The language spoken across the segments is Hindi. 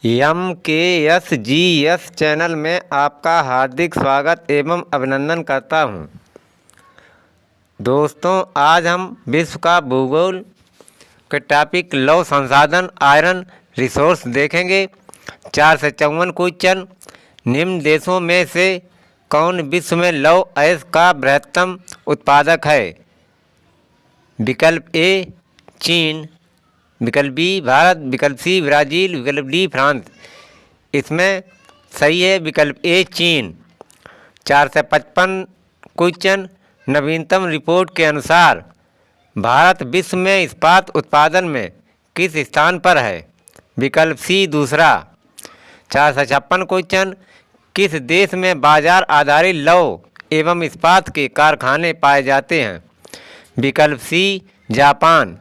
MKSGS चैनल में आपका हार्दिक स्वागत एवं अभिनंदन करता हूं। दोस्तों, आज हम विश्व का भूगोल के टॉपिक लौह संसाधन आयरन रिसोर्स देखेंगे। 4 से 54 क्वेश्चन। निम्न देशों में से कौन विश्व में लौह अयस्क का बृहत्तम उत्पादक है? विकल्प ए चीन, विकल्प बी भारत, विकल्प सी ब्राज़ील, विकल्प डी फ्रांस। इसमें सही है विकल्प ए चीन। 4 से 55 क्वेश्चन। नवीनतम रिपोर्ट के अनुसार भारत विश्व में इस्पात उत्पादन में किस स्थान पर है? विकल्प सी दूसरा। 4 से 56 क्वेश्चन। किस देश में बाजार आधारित लौह एवं इस्पात के कारखाने पाए जाते हैं? विकल्प सी जापान।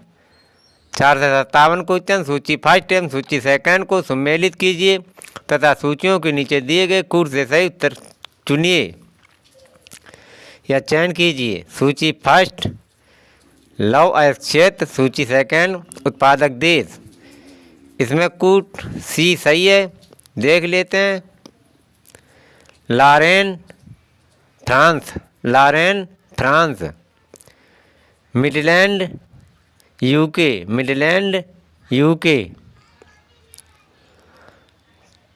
4 से 57 क्वेश्चन। सूची फर्स्ट एवं सूची सेकंड को सम्मिलित कीजिए तथा सूचियों के नीचे दिए गए कूट से सही उत्तर चुनिए या चयन कीजिए। सूची फर्स्ट लौह अयस्क क्षेत्र, सूची सेकंड उत्पादक देश। इसमें कूट सी सही है, देख लेते हैं। Lorraine France, Lorraine France. Midland UK, Midland UK.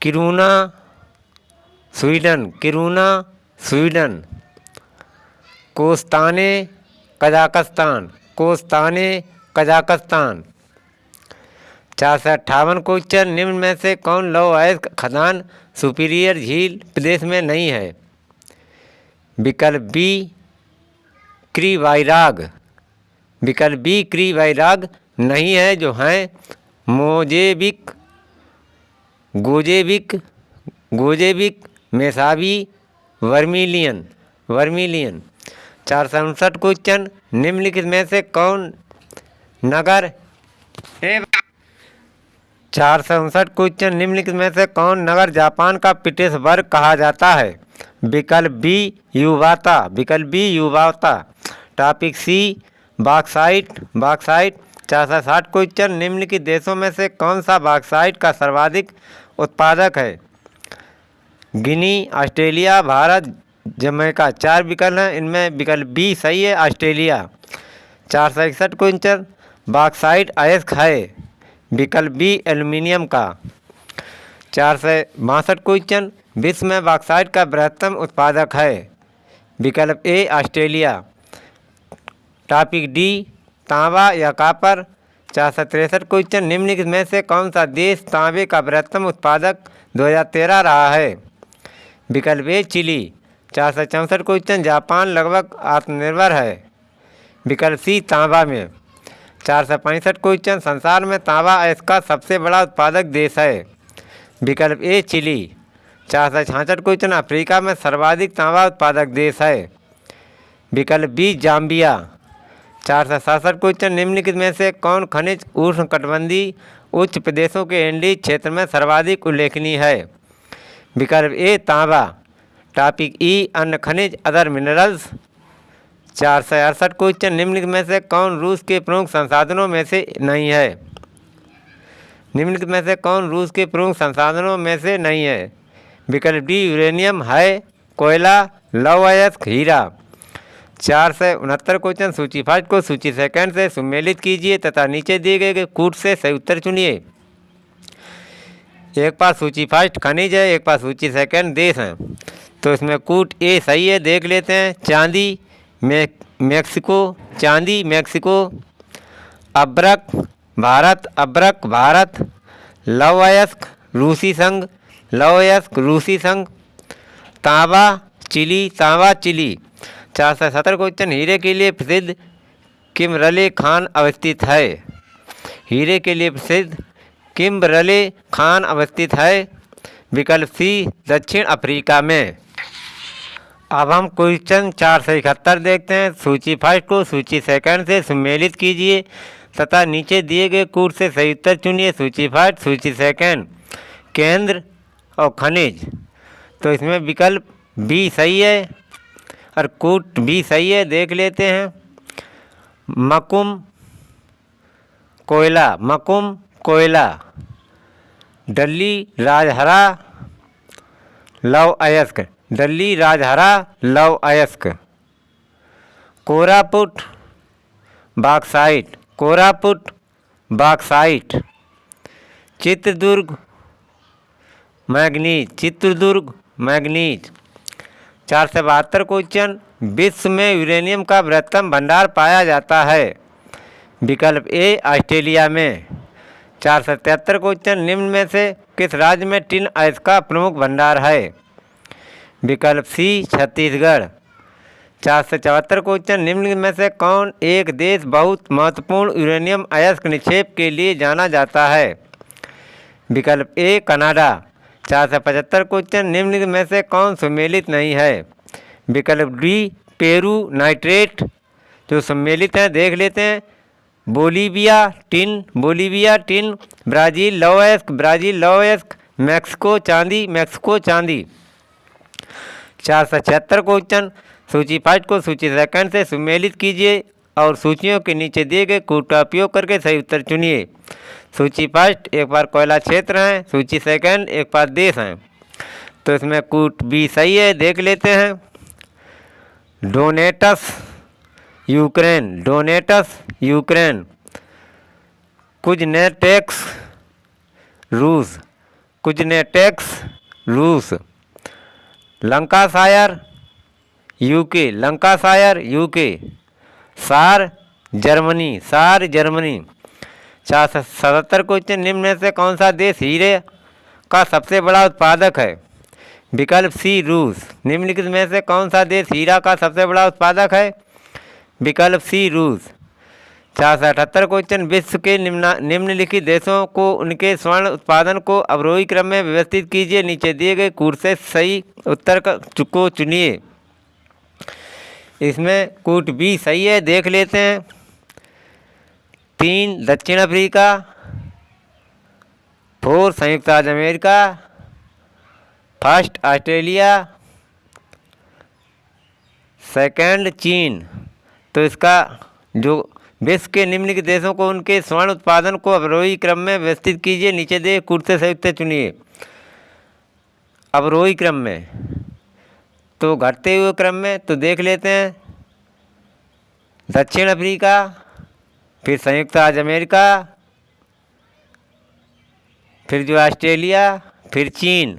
Kiruna Sweden, Kiruna Sweden. Kostanay Kazakhstan, Kostanay Kazakhstan. 4 से 58 क्वेश्चन। निम्न में से कौन लौह अयस्क खदान सुपीरियर झील प्रदेश में नहीं है? विकल्प बी क्रीवाइराग, विकल्प बी क्रीवाइराग नहीं है। जो हैं मोजेबिक, गोजेबिक, गोजेबिक, मेसाबी, वर्मिलियन, वर्मिलियन। 4 से 59 क्वेश्चन। निम्नलिखित में से कौन नगर 4 से 59 क्वेश्चन। निम्नलिखित में से कौन नगर जापान का पीटर्सबर्ग कहा जाता है? विकल्प बी युवाता, विकल्प बी युवाता। टॉपिक सी बॉक्साइट, बॉक्साइट। 4 से 60 क्वेश्चन। निम्नलिखित देशों में से कौन सा बॉक्साइट का सर्वाधिक उत्पादक है? गिनी, ऑस्ट्रेलिया, भारत, जमैका। 4 विकल्प हैं, इनमें विकल्प बी सही है, ऑस्ट्रेलिया। 4 से 61 क्वेश्चन। बॉक्साइट अयस्क है? विकल्प बी एल्युमिनियम का। 4 से 62 क्वेश्चन। विश्व में बॉक्साइट का बृहत्तम उत्पादक है? विकल्प ए ऑस्ट्रेलिया। टॉपिक डी तांबा या कॉपर। 4 से 63 क्वेश्चन। निम्नलिखित में से कौन सा देश तांबे का बृहत्तम उत्पादक 2013 रहा है? विकल्प ए चिली। 4 से 64 क्वेश्चन। जापान लगभग आत्मनिर्भर है? विकल्प सी तांबा में। 4 से 65 क्वेश्चन। संसार में तांबा अयस्क का सबसे बड़ा उत्पादक देश है? विकल्प ए चिली। 4 से 66 क्वेश्चन। अफ्रीका में सर्वाधिक तांबा उत्पादक देश है? विकल्प बी जाम्बिया। 4 से 67 क्वेश्चन। निम्नलिखित में से कौन खनिज उष्णकटिबंधीय उच्च प्रदेशों के एंडीज क्षेत्र में सर्वाधिक उल्लेखनीय है? विकल्प ए तांबा। टॉपिक ई अन्य खनिज अदर मिनरल्स। 4 से 68 क्वेश्चन। निम्नलिखित में से कौन रूस के प्रमुख संसाधनों में से नहीं है? निम्नलिखित में से कौन रूस के प्रमुख संसाधनों में से नहीं है? विकल्प डी यूरेनियम है, कोयला, लौह अयस्क, हीरा। 4 से 69 क्वेश्चन। सूची फर्स्ट को सूची सेकंड से सम्मिलित कीजिए तथा नीचे दिए गए कूट से सही उत्तर चुनिए। एक पास सूची फर्स्ट खनिज है, एक पास सूची सेकंड देश हैं, तो इसमें कूट ए सही है, देख लेते हैं। चांदी मैक्सिको, चांदी मैक्सिको। अब्रक भारत, अब्रक भारत। लौह अयस्क रूसी संघ, लौह अयस्क रूसी संघ। तांबा चिली, तांबा चिली। 4 से 70 क्वेश्चन। हीरे के लिए प्रसिद्ध किम्बरले खान अवस्थित है? हीरे के लिए प्रसिद्ध किम्बरले खान अवस्थित है? विकल्प सी दक्षिण अफ्रीका में। अब हम क्वेश्चन 4 से 71 देखते हैं। सूची फर्स्ट को सूची सेकंड से सम्मिलित कीजिए तथा नीचे दिए गए कूट से सही उत्तर चुनिए। सूची फर्स्ट, सूची सेकंड। केंद्र और खनिज, तो इसमें विकल्प बी सही है और कूट भी सही है, देख लेते हैं। मकुम कोयला, मकुम कोयला। दिल्ली राजहरा लव अयस्क, दिल्ली राजहरा लव अयस्क। Koraput bauxite, Koraput bauxite. Chitradurga manganese, Chitradurga manganese. 472 question, विश्व में यूरेनियम का बृहत्तम भंडार पाया जाता है। विकल्प ए ऑस्ट्रेलिया में। 473 क्वेश्चन, निम्न में से किस राज्य में टिन अयस्क का प्रमुख भंडार है। विकल्प सी छत्तीसगढ़। 474 क्वेश्चन, निम्न में से कौन एक देश बहुत महत्वपूर्ण यूरेनियम अयस्क निक्षेप के लिए जाना जाता है। विकल्प ए कनाडा। 475 क्वेश्चन, निम्न में से कौन सम्मिलित नहीं है। विकल्प डी पेरू नाइट्रेट। जो सम्मिलित हैं देख लेते हैं। Bolivia tin, Bolivia tin. Brazil लौह अयस्क, ब्राज़ील लौह अयस्क। मैक्सिको चांदी, मैक्सिको चांदी। 476 क्वेश्चन, सूची फर्स्ट को सूची सेकंड से सम्मिलित कीजिए और सूचियों के नीचे दिए गए कूट का उपयोग करके सही उत्तर चुनिए। सूची फर्स्ट एक बार कोयला क्षेत्र हैं, सूची सेकंड एक बार देश हैं। तो इसमें कूट बी सही है, देख लेते हैं। डोनेटस यूक्रेन, डोनेटस यूक्रेन। कुजनेटेक्स रूस, कुजनेटेक्स रूस। Lancashire UK, Lancashire UK. सार जर्मनी, सार जर्मनी। 477 क्वेश्चन, निम्न में से कौन सा देश हीरे का सबसे बड़ा उत्पादक है। विकल्प सी रूस। निम्नलिखित में से कौन सा देश हीरा का सबसे बड़ा उत्पादक है। विकल्प सी रूस। 478 क्वेश्चन, विश्व के निम्नलिखित देशों को उनके स्वर्ण उत्पादन को अवरोही क्रम में व्यवस्थित कीजिए। नीचे दिए गए कूट से सही उत्तर को चुनिए। इसमें कूट बी सही है, देख लेते हैं। 3 दक्षिण अफ्रीका, 4 संयुक्त राज्य अमेरिका, फर्स्ट ऑस्ट्रेलिया, सेकंड चीन। तो इसका जो विश्व के निम्नलिखित देशों को उनके स्वर्ण उत्पादन को अवरोही क्रम में व्यवस्थित कीजिए। नीचे दिए कूट से सही उत्तर चुनिए। अवरोही क्रम में तो घटते हुए क्रम में तो देख लेते हैं। दक्षिण अफ्रीका, फिर संयुक्त राज्य अमेरिका, फिर जो ऑस्ट्रेलिया, फिर चीन।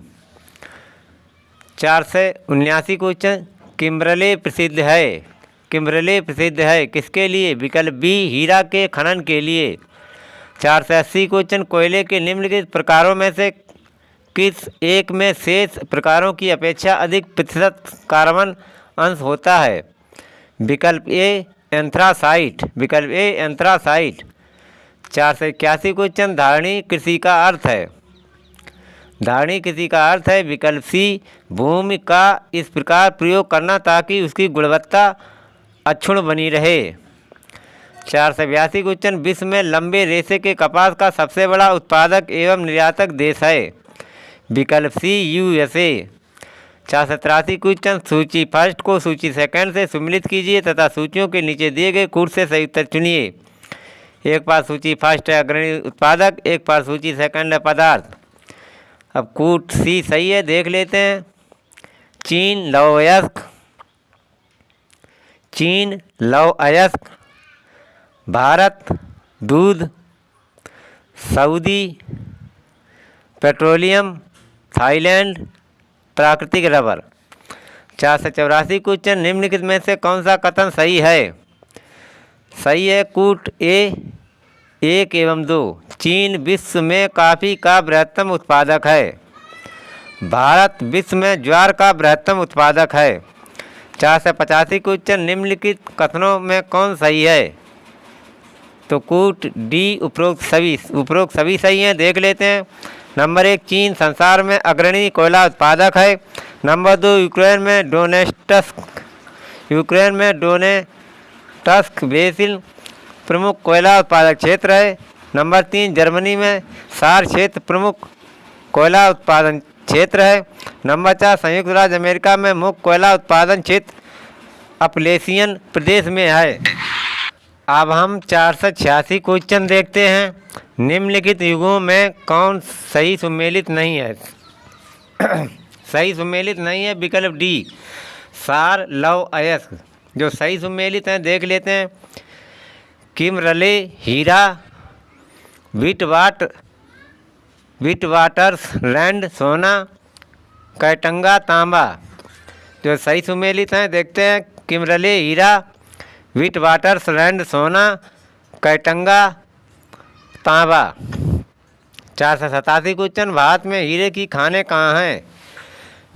479 क्वेश्चन, किम्बरले प्रसिद्ध है, किम्बरले प्रसिद्ध है किसके लिए। विकल्प बी हीरा के खनन के लिए। 480 क्वेश्चन, कोयले के निम्नलिखित प्रकारों में से किस एक में शेष प्रकारों की अपेक्षा अधिक प्रतिशत कार्बन अंश होता है। विकल्प ए एंथ्रासाइट, विकल्प ए एंथ्रासाइट। 481 क्वेश्चन, धारणी कृषि का अर्थ है। धारणी कृषि का अर्थ है विकल्प सी भूमि का इस प्रकार प्रयोग करना ताकि उसकी गुणवत्ता अक्षुण्ण बनी रहे। 482 क्वेश्चन, विश्व में लंबे रेशे के कपास का सबसे बड़ा उत्पादक एवं निर्यातक देश है। विकल्प सी यूएसए। 483 क्वेश्चन, सूची फर्स्ट को सूची सेकंड से सम्मिलित कीजिए तथा सूचियों के नीचे दिए गए कूट से सही उत्तर चुनिए। एक बार सूची फर्स्ट है अग्रणी उत्पादक, एक बार सूची सेकंड है पदार्थ। अब कूट सी सही है, देख लेते हैं। चीन लौह अयस्क, चीन लौह अयस्क। भारत दूध, सऊदी पेट्रोलियम, थाईलैंड प्राकृतिक रबर। 484 क्वेश्चन, निम्नलिखित में से कौन सा कथन सही है। सही है कूट ए 1 एवं 2। चीन विश्व में कॉफ़ी का बृहत्तम उत्पादक है। भारत विश्व में ज्वार का बृहत्तम उत्पादक है। 485 क्वेश्चन, निम्नलिखित कथनों में कौन सही है। तो कूट डी उपरोक्त सभी सही हैं, देख लेते हैं। नंबर 1, चीन संसार में अग्रणी कोयला उत्पादक है। नंबर 2, यूक्रेन में डोनेट्स्क बेसिन प्रमुख कोयला उत्पादक क्षेत्र है। नंबर 3, जर्मनी में सार क्षेत्र प्रमुख कोयला उत्पादन क्षेत्र है। नंबर 4, संयुक्त राज्य अमेरिका में मुख्य कोयला उत्पादन क्षेत्र अपलेशियन प्रदेश में है। अब हम 486 क्वेश्चन देखते हैं। निम्नलिखित युगों में कौन सही सुमेलित नहीं है? सही सुमेलित नहीं है विकल्प डी सार लव अयस्क। जो सही सुमेलित हैं देख लेते हैं। किमरले हीरा, विटवाटरलैंड सोना, कैटंगा तांबा। जो सही सुमेलित हैं देखते हैं। किमरले हीरा, विटवाटरलैंड सोना, कैटंगा तांबा। 487 क्वेश्चन, भारत में हीरे की खानें कहाँ हैं?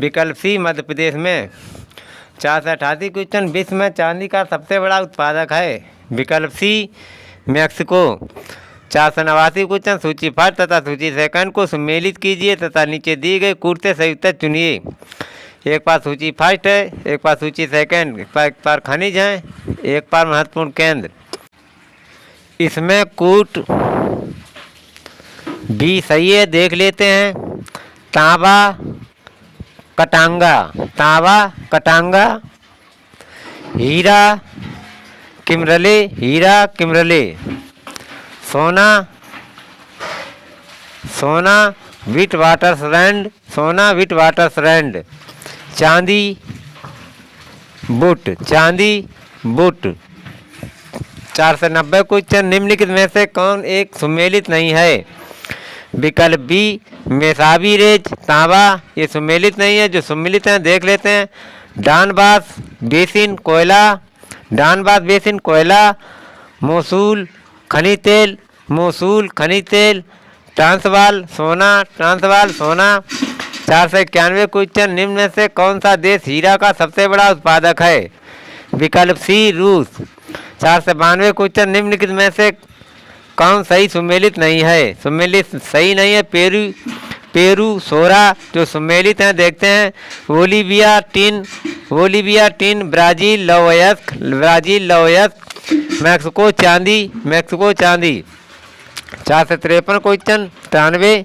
विकल्प सी मध्य प्रदेश में। 488 क्वेश्चन, विश्व में चांदी का सबसे बड़ा उत्पादक है? विकल्प सी मैक्सिको। 489 क्वेश्चन, सूची फर्स्ट तथा सूची सेकंड को सुमेलित कीजिए तथा नीचे दिए गए कूट से सही उत्तर चुनिए। एक बार सूची फर्स्ट है, एक बार सूची सेकंड, एक बार खनिज है, एक बार महत्वपूर्ण केंद्र। इसमें कूट भी सही है, देख लेते हैं। तांबा कटांगा, तांबा कटांगा। हीरा किमरले, हीरा किमरले। सोना, सोना विटवाटरलैंड, सोना विटवाटरलैंड। चांदी बुट, चांदी बुट। 490 क्वेश्चन, निम्नलिखित में से कौन एक सुमेलित नहीं है? विकल्प बी मेसाबी रेज तांबा। ये सुमेलित नहीं है। जो सुमेलित हैं देख लेते हैं। डानबास बेसिन कोयला, डानबास बेसिन कोयला। मोसूल खनिज तेल, मोसूल खनिज तेल। ट्रांसवाल सोना, ट्रांसवाल सोना। 491 क्वेश्चन, निम्न में से कौन सा देश हीरा का सबसे बड़ा उत्पादक है? विकल्प सी रूस। 492 क्वेश्चन, निम्नलिखित में से कौन सही सुमेलित नहीं है? सुमेलित सही नहीं है पेरू सोरा। जो सुमेलित हैं देखते हैं। बोलीविया टिन, ब्राज़ील लवयस्क, ब्राज़ील लवयस्क। मैक्सिको चांदी, मैक्सिको चांदी। 453 क्वेश्चन, 93,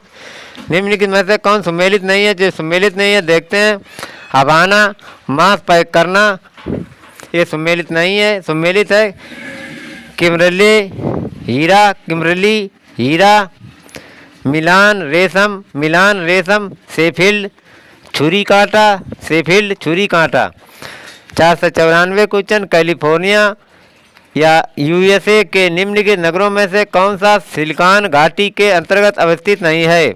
निम्नलिखित में से कौन सुमेलित नहीं है? जो सुमेलित नहीं है देखते हैं। हवाना मांस पैक करना, ये सुमेलित नहीं है। सुमेलित है किमरले हीरा, किमरली हीरा। मिलान रेशम। शेफील्ड छुरी कांटा, शेफील्ड छुरी कांटा। 494 क्वेश्चन, कैलिफोर्निया या यूएसए के निम्नलिखित नगरों में से कौन सा सिलिकॉन घाटी के अंतर्गत अवस्थित नहीं है?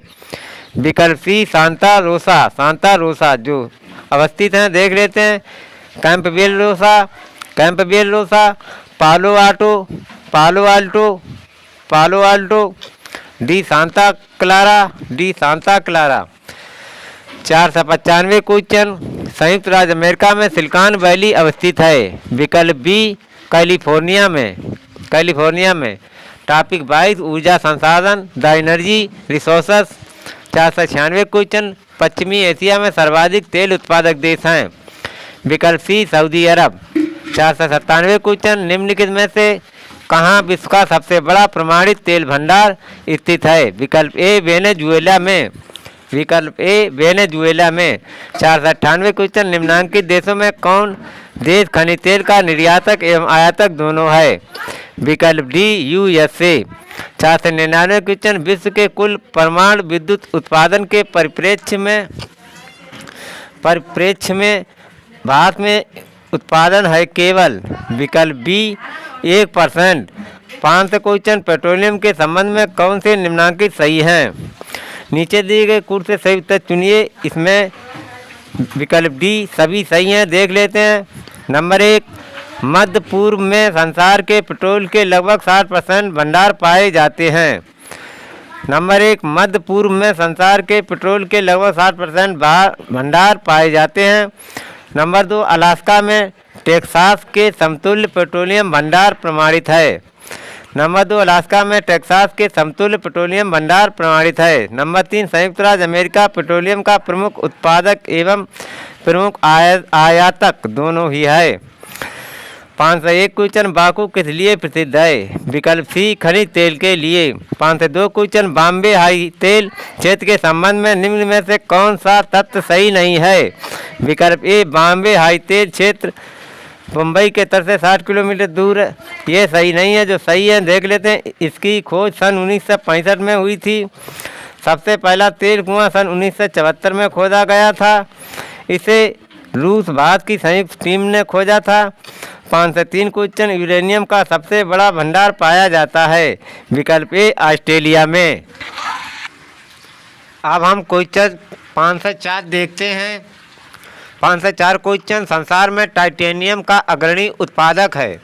विकल्प सी सांता रोसा। जो अवस्थित हैं देख लेते हैं। कैंपबेल रोसा, पालो Alto. De Santa Clara. 495 question, संयुक्त राज्य अमेरिका में सिलिकॉन वैली अवस्थित है? विकल्प बी कैलिफोर्निया में। टॉपिक 22 ऊर्जा संसाधन, द एनर्जी रिसोर्सेस। 496 क्वेश्चन, पश्चिमी एशिया में सर्वाधिक तेल उत्पादक देश हैं? विकल्प सी सऊदी अरब। 497 क्वेश्चन, निम्नलिखित में से कहाँ विश्व का सबसे बड़ा प्रमाणित तेल भंडार स्थित है? विकल्प ए वेनेजुएला में। 498 क्वेश्चन, निम्नांकित देशों में कौन देश खनिज तेल का निर्यातक एवं आयातक दोनों है? विकल्प डी यूएसए। 499 क्वेश्चन, विश्व के कुल परमाणु विद्युत उत्पादन के परिप्रेक्ष्य में भारत में उत्पादन है केवल? विकल्प बी 1%। 500 क्वेश्चन, पेट्रोलियम के संबंध में कौन से निम्नांकित सही हैं? नीचे दिए गए कूट से सही उत्तर चुनिए। इसमें विकल्प डी सभी सही हैं, देख लेते हैं। नंबर 1, मध्य पूर्व में संसार के पेट्रोल के लगभग 60% भंडार पाए जाते हैं। नंबर 1, मध्य पूर्व में संसार के पेट्रोल के लगभग 60% भंडार पाए जाते हैं। नंबर 2, अलास्का में टेक्सास के समतुल्य पेट्रोलियम भंडार प्रमाणित है। नंबर 2, अलास्का में टेक्सास के समतुल्य पेट्रोलियम भंडार प्रमाणित है। नंबर 3, संयुक्त राज्य अमेरिका पेट्रोलियम का प्रमुख उत्पादक एवं प्रमुख आयातक दोनों ही है। 501 क्वेश्चन, बाकू किस लिए प्रसिद्ध है? विकल्प सी खनिज तेल के लिए। 502 क्वेश्चन, बॉम्बे हाई तेल क्षेत्र के संबंध में निम्न में से कौन सा तथ्य सही नहीं है? विकल्प ए बॉम्बे हाई तेल क्षेत्र मुंबई के तट से 60 किलोमीटर दूर है। ये सही नहीं है, जो सही है देख लेते हैं। इसकी खोज सन 1965 में हुई थी। सबसे पहला तेल कुआं सन 1974 में खोदा गया था। इसे रूस भारत की संयुक्त टीम ने खोजा था। 5 से 3 क्वेश्चन, यूरेनियम का सबसे बड़ा भंडार पाया जाता है। विकल्प ए ऑस्ट्रेलिया में। अब हम क्वेश्चन 5 से 4 देखते हैं। 5 से 4 क्वेश्चन, संसार में टाइटेनियम का अग्रणी उत्पादक है।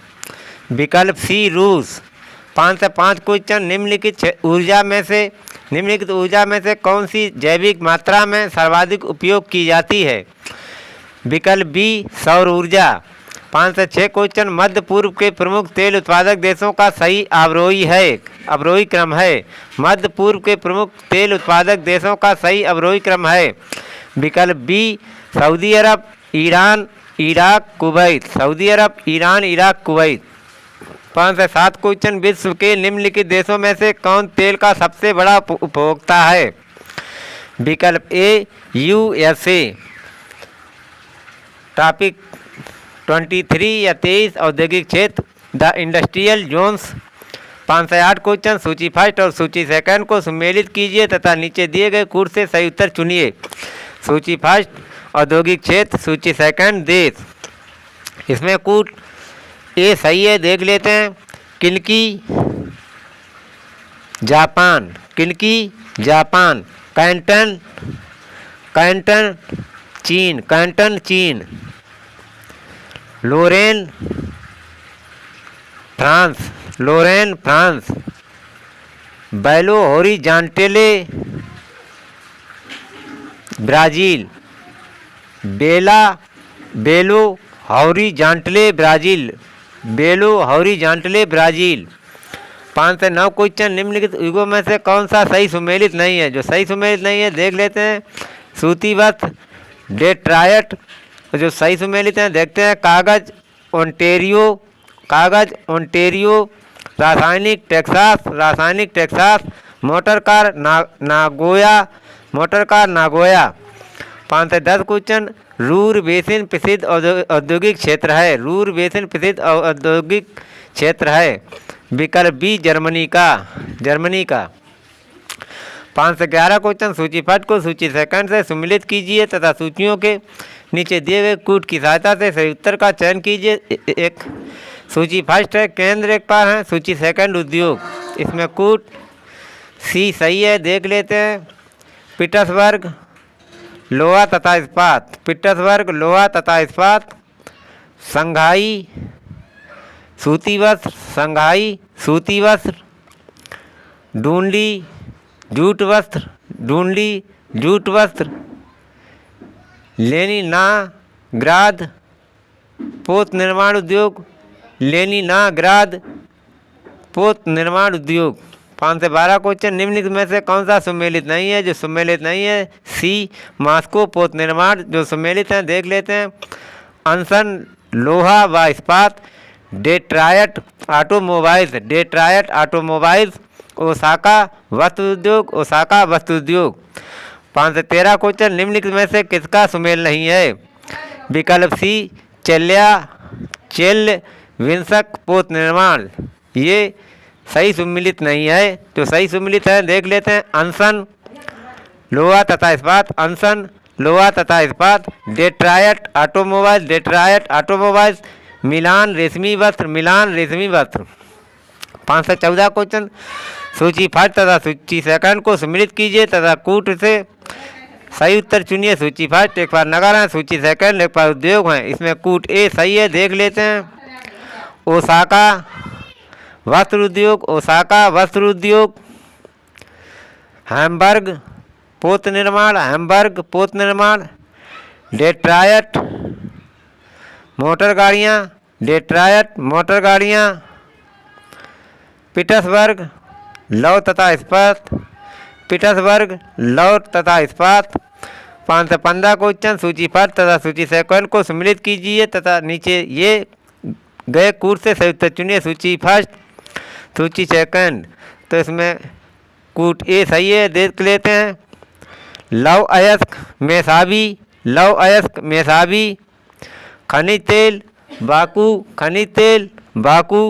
विकल्प सी रूस। 5 से 5 क्वेश्चन, निम्नलिखित ऊर्जा में से कौन सी जैविक मात्रा में सर्वाधिक उपयोग की जाती है। विकल्प बी सौर ऊर्जा। 5 से 6 क्वेश्चन, मध्य पूर्व के प्रमुख तेल उत्पादक देशों का सही अवरोही क्रम है। मध्य पूर्व के प्रमुख तेल उत्पादक देशों का सही अवरोही क्रम है। विकल्प बी सऊदी अरब, ईरान, इराक, कुवैत। सऊदी अरब, ईरान, इराक, कुवैत। 5 से 7 क्वेश्चन, विश्व के निम्नलिखित देशों में से कौन तेल का सबसे बड़ा उपभोक्ता है। विकल्प ए USA। टॉपिक 23 या 23 औद्योगिक क्षेत्र द इंडस्ट्रियल जोन्स। 5 से 8 क्वेश्चन, सूची फर्स्ट और सूची सेकंड को सम्मिलित कीजिए तथा नीचे दिए गए कूट से सही उत्तर चुनिए। सूची फर्स्ट औद्योगिक क्षेत्र, सूची सेकंड देश। इसमें कूट ए सही है, देख लेते हैं। किल्की जापान, कैंटन चीन, लोरेन फ्रांस, बेलो हॉरिज़ॉन्टले ब्राज़ील, बेलो हॉरिज़ॉन्टले ब्राज़ील। 5 से 9 क्वेश्चन, निम्नलिखित युगों में से कौन सा सही सुमेलित नहीं है। जो सही सुमेलित नहीं है देख लेते हैं। सूती वस्त्र डेट्रायट। जो सही सुमेलित हैं देखते हैं। कागज ओंटेरियो, रासायनिक टेक्सास, मोटर कार नागोया। 5 से 10 क्वेश्चन, रूर बेसिन प्रसिद्ध औद्योगिक क्षेत्र है। विकल्प बी जर्मनी का। 5 से 11 क्वेश्चन, सूची फर्स्ट को सूची सेकंड से सम्मिलित कीजिए तथा सूचियों के नीचे दिए गए कूट की सहायता से सही उत्तर का चयन कीजिए। एक सूची फर्स्ट है केंद्र एक पार है, सूची सेकंड उद्योग। इसमें कूट सी सही है, देख लेते हैं। पीटर्सबर्ग लोहा तथा इस्पात, संघाई सूती वस्त्र, डूंडी जूट वस्त्र, लेनिनग्राद पोत निर्माण उद्योग। 5 से 12 क्वेश्चन, निम्नलिखित में से कौन सा सम्मिलित नहीं है। जो सम्मिलित नहीं है सी मास्को पोत निर्माण। जो सम्मिलित हैं देख लेते हैं। अंसन लोहा व इस्पात, डेट्रायट ऑटोमोबाइल्स, ओसाका वस्त्र उद्योग। 5 से 13 क्वेश्चन, निम्नलिखित में से किसका सुमेल नहीं है। विकल्प सी चेल्यविंस्क पोत निर्माण। ये सही सम्मिलित नहीं है। जो सही सम्मिलित है देख लेते हैं। अंसन लोहा तथा इस्पात, डेट्रायट ऑटोमोबाइल्स, मिलान रेशमी वस्त्र। 5 से 14 क्वेश्चन, सूची फर्स्ट तथा सूची सेकंड को सम्मिलित कीजिए तथा कूट से सही उत्तर चुनिए। सूची फर्स्ट एक बार नगर है, सूची सेकंड एक बार उद्योग है। इसमें कूट ए सही है, देख लेते हैं। ओसाका वस्त्र उद्योग, हैम्बर्ग पोत निर्माण, डेट्रायट मोटर गाड़ियाँ, पीटर्सबर्ग लौ तथा इस्पात। 5 से 15 क्वेश्चन, सूची फर्स्ट तथा सूची सेकंड को सम्मिलित कीजिए तथा नीचे ये गए कूट से सही उत्तर चुनिए। सूची फर्स्ट, सूची सेकंड। तो इसमें कूट ए सही है, देख लेते हैं। लव अयस्क मेसाबी, खनिज तेल बाकू खनिज तेल, बाकू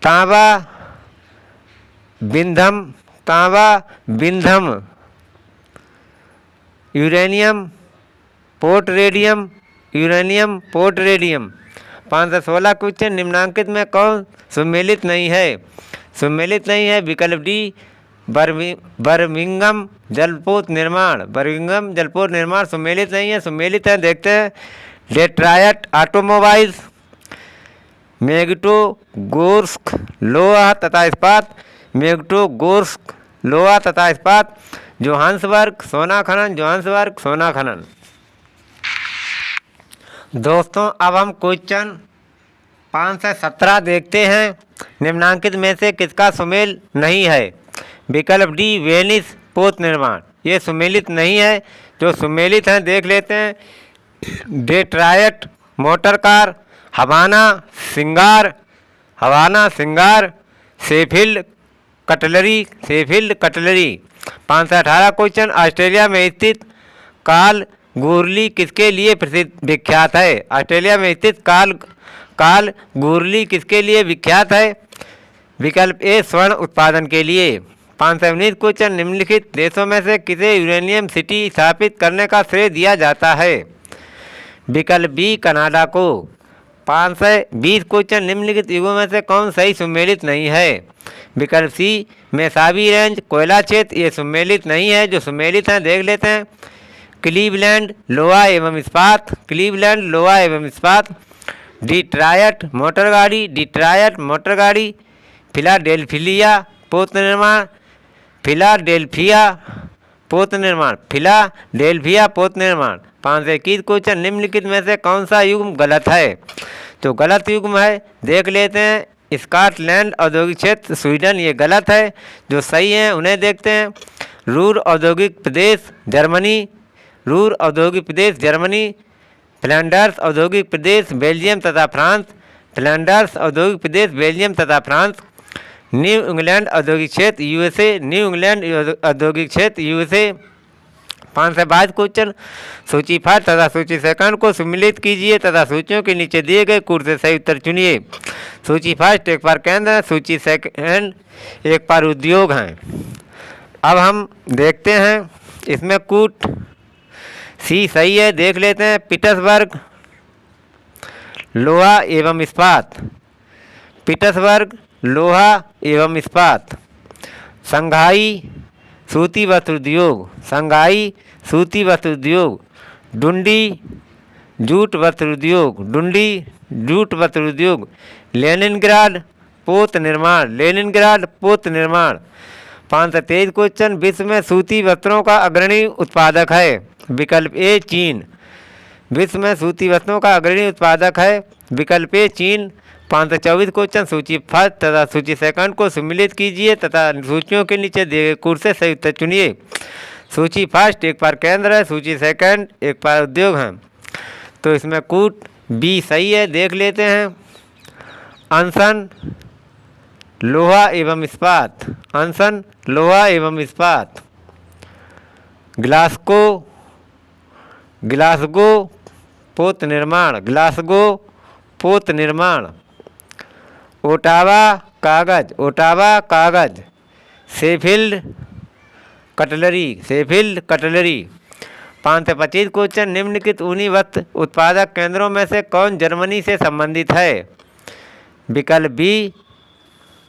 तांबा विंधम, तांबा विंधम, uranium port radium, uranium port radium. 516 question निम्नांकित में कौन सम्मिलित नहीं है? सम्मिलित नहीं है विकल्प डी बर्मिंघम जलपोत निर्माण, बर्मिंघम जलपोत निर्माण सम्मिलित नहीं है। सम्मिलित है देखते हैं डेट्रायट ऑटोमोबाइल्स, मैग्नेटोगोर्स्क लोहा तथा इस्पात, मैग्नेटोगोर्स्क लोहा तथा इस्पात, जोहान्सबर्ग सोना खनन, जोहान्सबर्ग सोना खनन। दोस्तों अब हम क्वेश्चन 5 से 17 देखते हैं। निम्नांकित में से किसका सुमेल नहीं है? विकल्प डी वेनिस पोत निर्माण, ये सुमेलित नहीं है। जो सुमेलित हैं देख लेते हैं डेट्रायट मोटर कार, हवाना सिंगार, हवाना सिंगार, शेफील्ड कटलरी, शेफील्ड कटलरी। 5 से 18 क्वेश्चन ऑस्ट्रेलिया में स्थित काल गुरली किसके लिए प्रसिद्ध विख्यात है? ऑस्ट्रेलिया में स्थित काल गुरली किसके लिए विख्यात है? विकल्प ए स्वर्ण उत्पादन के लिए। 5 से 19 क्वेश्चन निम्नलिखित देशों में से किसे यूरेनियम सिटी स्थापित करने का श्रेय दिया जाता है? विकल्प बी कनाडा को। 5 से 20 क्वेश्चन निम्नलिखित युगों में से कौन सही सम्मिलित नहीं है? विकल्प सी मेसाबी रेंज कोयला क्षेत्र, ये सम्मिलित नहीं है। जो सम्मिलित हैं देख लेते हैं क्लीवलैंड लोहा एवं इस्पात, क्लीवलैंड लोहा एवं इस्पात, डिट्रायट मोटर गाड़ी, डिट्रायट मोटर गाड़ी, फिलाडेल्फिया पोत निर्माण, फिलाडेल्फिया पोत निर्माण, फिलाडेल्फिया पोत निर्माण। 5 से 21 क्वेश्चन निम्नलिखित में से कौन सा युग्म गलत है? तो गलत युग्म है देख लेते हैं स्कॉटलैंड औद्योगिक क्षेत्र स्वीडन, ये गलत है। जो सही है उन्हें देखते हैं रूर औद्योगिक प्रदेश जर्मनी, रूर औद्योगिक प्रदेश जर्मनी, फ्लैंडर्स औद्योगिक प्रदेश बेल्जियम तथा फ्रांस, फ्लैंडर्स औद्योगिक प्रदेश बेल्जियम तथा फ्रांस, न्यू इंग्लैंड औद्योगिक क्षेत्र यूएसए, न्यू इंग्लैंड औद्योगिक क्षेत्र यूएसए। 5 से 22 क्वेश्चन सूची फर्स्ट तथा सूची सेकंड को सम्मिलित कीजिए तथा सूचियों के नीचे दिए गए कूट से सही उत्तर चुनिए। सूची फर्स्ट एक बार केंद्र है, सूची सेकंड एक बार उद्योग हैं। अब हम देखते हैं इसमें कूट सी सही है देख लेते हैं पीटर्सबर्ग लोहा एवं इस्पात, पीटर्सबर्ग लोहा एवं इस्पात, संघाई सूती वस्त्र उद्योग, संघाई सूती वस्त्र उद्योग, डुंडी जूट वस्त्र उद्योग, डुंडी जूट वस्त्र उद्योग, लेनिनग्राड पोत निर्माण, लेनिनग्राड पोत निर्माण। 5 से 23 क्वेश्चन विश्व में सूती वस्त्रों का अग्रणी उत्पादक है? विकल्प ए चीन, विश्व में सूती वस्त्रों का अग्रणी उत्पादक है विकल्प ए चीन। 5 से 24 क्वेश्चन सूची फर्स्ट तथा सूची सेकंड को सम्मिलित कीजिए तथा सूचियों के नीचे दिए गए कूट से सही उत्तर चुनिए। सूची फर्स्ट एक बार केंद्र है, सूची सेकंड एक बार उद्योग हैं। तो इसमें कूट बी सही है देख लेते हैं अनसन लोहा एवं इस्पात, अनसन लोहा एवं इस्पात, ग्लासगो ग्लासगो पोत निर्माण, ग्लासगो पोत निर्माण, ओटावा कागज, ओटावा कागज, शेफील्ड कटलरी, शेफील्ड कटलरी। 5 से 25 क्वेश्चन निम्नलिखित ऊनी वस्त्र उत्पादक केंद्रों में से कौन जर्मनी से संबंधित है? विकल्प बी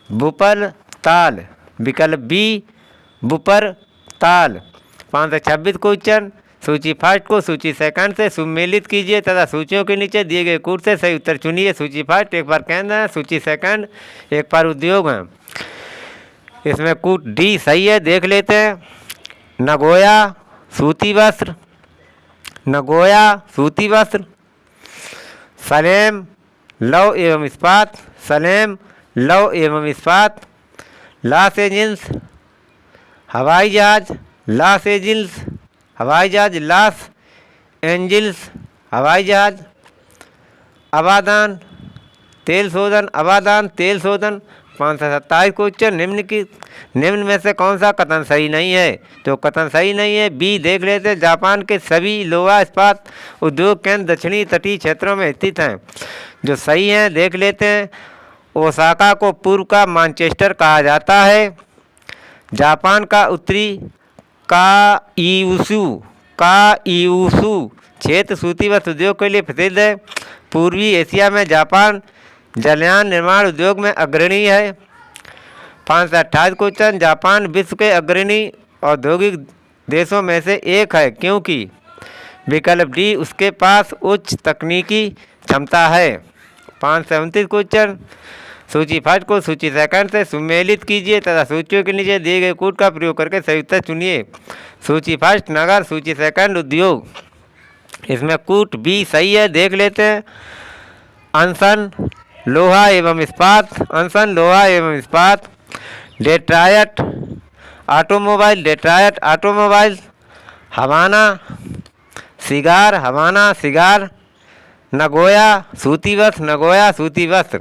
वुपरताल, विकल्प बी वुपरताल। 5 से 26 क्वेश्चन सूची फर्स्ट को सूची सेकंड से सम्मिलित कीजिए तथा सूचियों के नीचे दिए गए कूट से सही उत्तर चुनिए। सूची फर्स्ट एक बार केंद्र है, सूची सेकंड एक बार उद्योग हैं। इसमें कूट डी सही है देख लेते हैं नगोया सूती वस्त्र, नगोया सूती वस्त्र, सलेम लौह एवं इस्पात, सलेम लौह एवं इस्पात, लॉस एंजिल्स हवाई जहाज, लॉस एंजिल्स हवाई जहाज, लॉस एंजिल्स हवाई जहाज, अबादान तेल शोधन, अबादान तेल शोधन। 527 क्वेश्चन, निम्न में से कौन सा कथन सही नहीं है? तो कथन सही नहीं है बी देख लेते हैं। जापान के सभी लोहा इस्पात उद्योग केंद्र दक्षिणी तटीय क्षेत्रों में स्थित हैं। जो सही हैं देख लेते हैं। ओसाका को पूर्व का मैनचेस्टर कहा जाता है। जापान का उत्तरी काइयूशु क्षेत्र सूती वस्त्र उद्योग के लिए प्रसिद्ध है। पूर्वी एशिया में जापान जलयान निर्माण उद्योग में अग्रणी है। 528 क्वेश्चन, जापान विश्व के अग्रणी औद्योगिक देशों में से एक है क्योंकि? विकल्प डी उसके पास उच्च तकनीकी क्षमता है। 537 क्वेश्चन, सूची फर्स्ट को सूची सेकंड से सम्मिलित कीजिए तथा सूचियों के नीचे दिए गए कोड का प्रयोग करके सही उत्तर चुनिए। सूची फर्स्ट नगर, सूची सेकंड उद्योग। इसमें कूट बी सही है, देख लेते हैं। अनसन लोहा एवं इस्पात, डेट्रायट ऑटोमोबाइल, हवाना सिगार, नगोया सूती वस्त्र।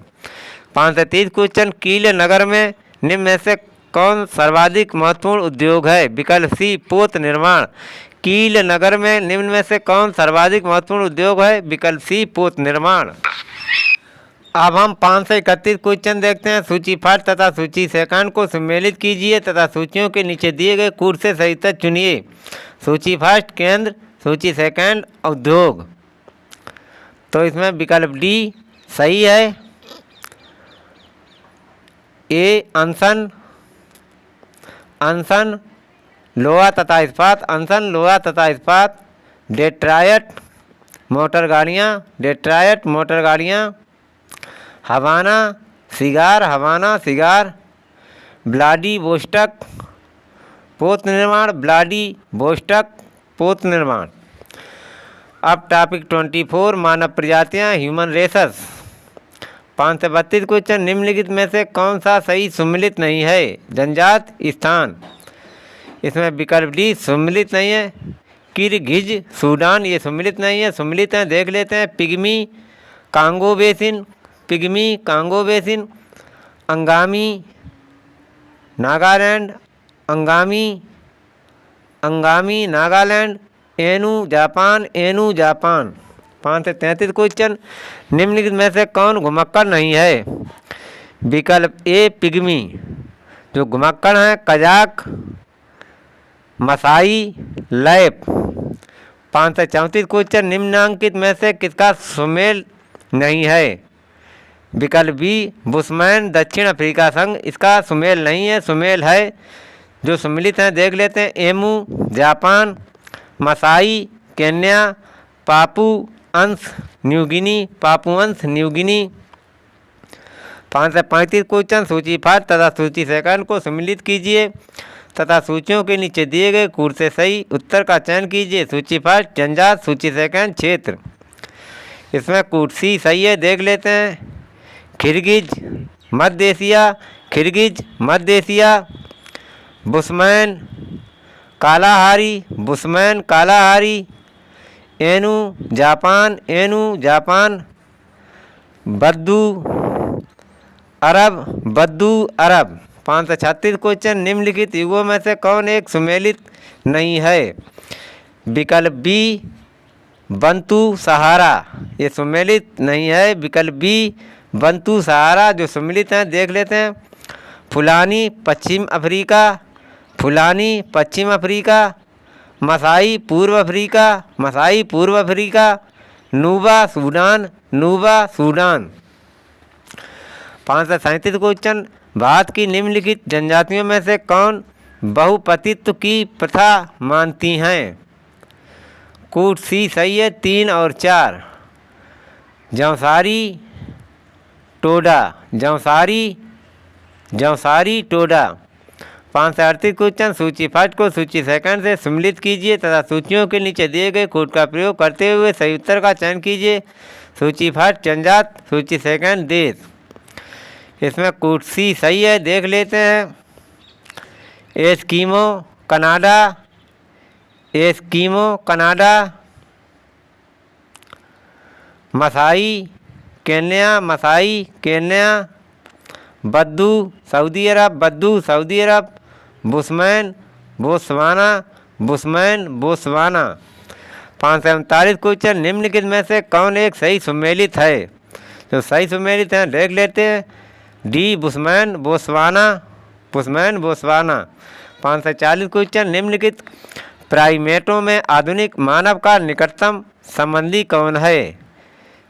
530 क्वेश्चन, कील नगर में निम्न में से कौन सर्वाधिक महत्वपूर्ण उद्योग है? विकल्प सी पोत निर्माण। कील नगर में निम्न में से कौन सर्वाधिक महत्वपूर्ण उद्योग है? विकल्प सी पोत निर्माण। अब हम 531 क्वेश्चन देखते हैं। सूची फर्स्ट तथा सूची सेकंड को सम्मिलित कीजिए तथा सूचियों के नीचे दिए गए कोड से सही उत्तर चुनिए। सूची फर्स्ट केंद्र, सूची सेकंड उद्योग। तो इसमें विकल्प डी सही है। ए अनसन लोहा तथा इस्पात, डेट्रायट मोटर गाड़ियाँ, हवाना सिगार, व्लादिवोस्टोक पोत निर्माण। अब टॉपिक 24 मानव प्रजातियाँ ह्यूमन रेसस। 532 क्वेश्चन, निम्नलिखित में से कौन सा सही सम्मिलित नहीं है? जनजात स्थान। इसमें विकल्प डी सम्मिलित नहीं है। किर्गिज सूडान ये सम्मिलित नहीं है। सम्मिलित हैं देख लेते हैं। Pygmy Congo basin, Angami Nagaland, Inu Japan. 533 question, निम्नलिखित में से कौन घुमक्कड़ नहीं है? विकल्प ए पिग्मी, जो घुमक्कड़ हैं कजाक, मसाई, लैप। 534 क्वेश्चन, निम्नांकित में से किसका सुमेल नहीं है? विकल्प बी बुशमैन दक्षिण अफ्रीका संघ, इसका सुमेल नहीं है। सुमेल है जो सम्मिलित हैं देख लेते हैं। एमू Japan, Masai Kenya, Papuans New Guinea. 535 question, सूची फर्स्ट तथा सूची सेकंड को सम्मिलित कीजिए तथा सूचियों के नीचे दिए गए कोड से सही उत्तर का चयन कीजिए। सूची फर्स्ट जनजात, सूची सेकंड क्षेत्र। इसमें कोड सी सही है, देख लेते हैं। किर्गिज मध्य Asia, Bushman Kalahari, Ainu Japan, बद्दू अरब। 536 क्वेश्चन, निम्नलिखित युगों में से कौन एक सुमेलित नहीं है? विकल्प बी बंतु सहारा, ये सुमेलित नहीं है। विकल्प बी बंतु सहारा, जो सम्मिलित हैं देख लेते हैं। फुलानी पश्चिम अफ्रीका, मसाई पूर्व अफ्रीका, नुबा सूडान। 537 क्वेश्चन, भारत की निम्नलिखित जनजातियों में से कौन बहुपतित्व की प्रथा मानती हैं? कोड सी सही है, 3 और 4। जौसारी टोडा। 538 क्वेश्चन, सूची फर्स्ट को सूची सेकंड से सम्मिलित कीजिए तथा सूचियों के नीचे दिए गए कोड का प्रयोग करते हुए सही उत्तर का चयन कीजिए। सूची फर्स्ट जनजात, सूची सेकंड देश। इसमें कोड सी सही है, देख लेते हैं। एस्किमो कनाडा, मसाई केन्या, बद्दू सऊदी अरब, बद्दू सऊदी अरब। Bushman Botswana, Bushman Botswana. 539 question, निम्नलिखित में से कौन एक सही सुमेलित है? जो सही सुमेलित हैं देख लेते हैं। D bushman Botswana, Bushman Botswana. 540 question, निम्नलिखित प्राइमेटों में आधुनिक मानव का निकटतम संबंधी कौन है?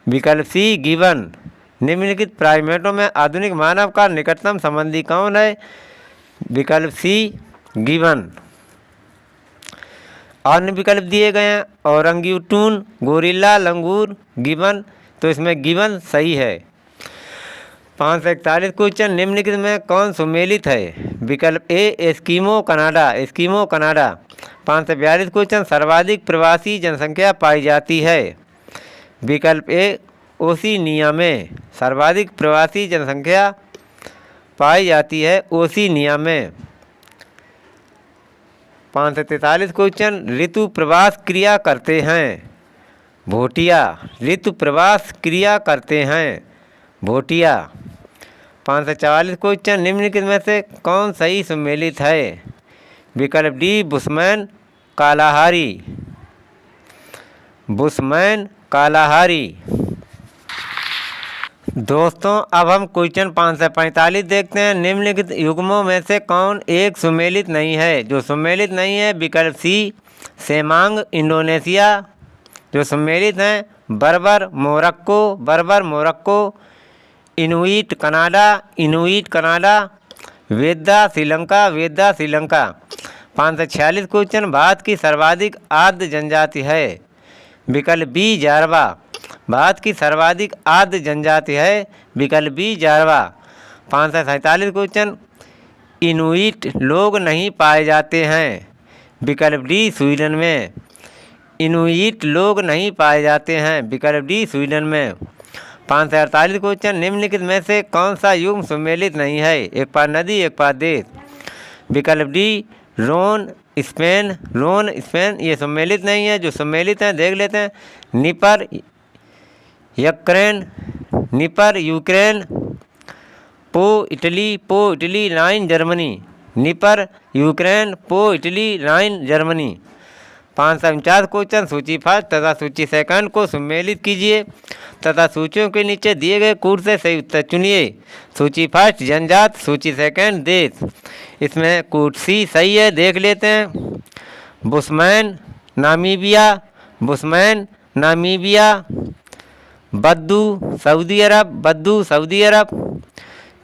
विकल्प सी गिबन। निम्नलिखित प्राइमेटों में आधुनिक मानव का निकटतम संबंधी कौन है? विकल्प सी गिबन। अन्य विकल्प दिए गए हैं औरंगूटून, गोरिल्ला, लंगूर, गिबन, तो इसमें गिबन सही है। 541 क्वेश्चन, निम्नलिखित में कौन सुमेलित है? विकल्प A Eskimo Canada, Eskimo Canada. 542 question, सर्वाधिक प्रवासी जनसंख्या पाई जाती है? विकल्प ए ओशिनिया में, सर्वाधिक प्रवासी जनसंख्या पाई जाती है ओशिनिया में। 543 क्वेश्चन, ऋतु प्रवास क्रिया करते हैं? भोटिया, ऋतु प्रवास क्रिया करते हैं भोटिया। 544 क्वेश्चन, निम्नलिखित में से कौन सही सुमेलित है? विकल्प D bushman Kalahari, Bushman Kalahari. दोस्तों अब हम क्वेश्चन 545 देखते हैं। निम्नलिखित युग्मों में से कौन एक सुमेलित नहीं है? जो सुमेलित नहीं है विकल्प सी सेमांग इंडोनेशिया। जो सम्मिलित हैं Berber Morocco, Berber Morocco. Inuit Canada, Inuit Canada. Vedda Sri Lanka, Vedda Sri Lanka. 546 question, Bharat की सर्वाधिक आर्द्र जनजाति है? विकल्प बी जारवा, भारत की सर्वाधिक आर्द्र जनजाति है विकल्प बी जारवा। 547 क्वेश्चन, इनुइट लोग नहीं पाए जाते हैं? विकल्प डी स्वीडन में, इनुइट लोग नहीं पाए जाते हैं विकल्प डी स्वीडन में। 548 क्वेश्चन, निम्नलिखित में से कौन सा युग्म सम्मिलित नहीं है? एक पार नदी, एक पार देश। विकल्प डी रोन स्पेन, रोन स्पेन ये सम्मिलित नहीं है। जो सम्मिलित हैं देख लेते हैं। निपर यूक्रेन, निपर यूक्रेन। पो इटली, पो इटली, राइन जर्मनी। निपर यूक्रेन, पो इटली, राइन जर्मनी। 549 क्वेश्चन, सूची फर्स्ट तथा सूची सेकंड को सम्मिलित कीजिए तथा सूचियों के नीचे दिए गए कूट से सही उत्तर चुनिए। सूची फर्स्ट जनजात, सूची सेकंड देश। इसमें कूट सी सही है, देख लेते हैं। Bushman Namibia, Bushman Namibia. बद्दू सऊदी अरब, बद्दू सऊदी अरब।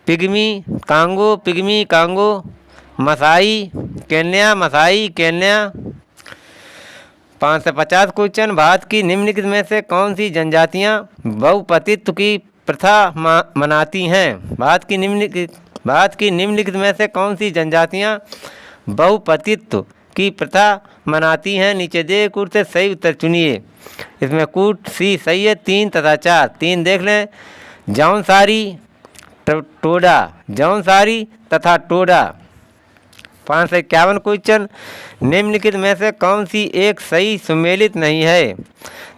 Pygmy Congo, Pygmy Congo. Masai Kenya, Masai Kenya. 550 question, Bharat की निम्नलिखित में से कौन सी जनजातियां बहुपतित्व की प्रथा मनाती हैं? भारत की निम्नलिखित में से कौन सी जनजातियां बहुपतित्व की प्रथा मनाती हैं? नीचे दिए कूट से सही उत्तर चुनिए। इसमें कूट सी सही है, 3 तथा 4। 3 देख लें। जौनसारी, टोडा, जौनसारी तथा टोडा। 551 क्वेश्चन, निम्नलिखित में से कौन सी एक सही सुमेलित नहीं है?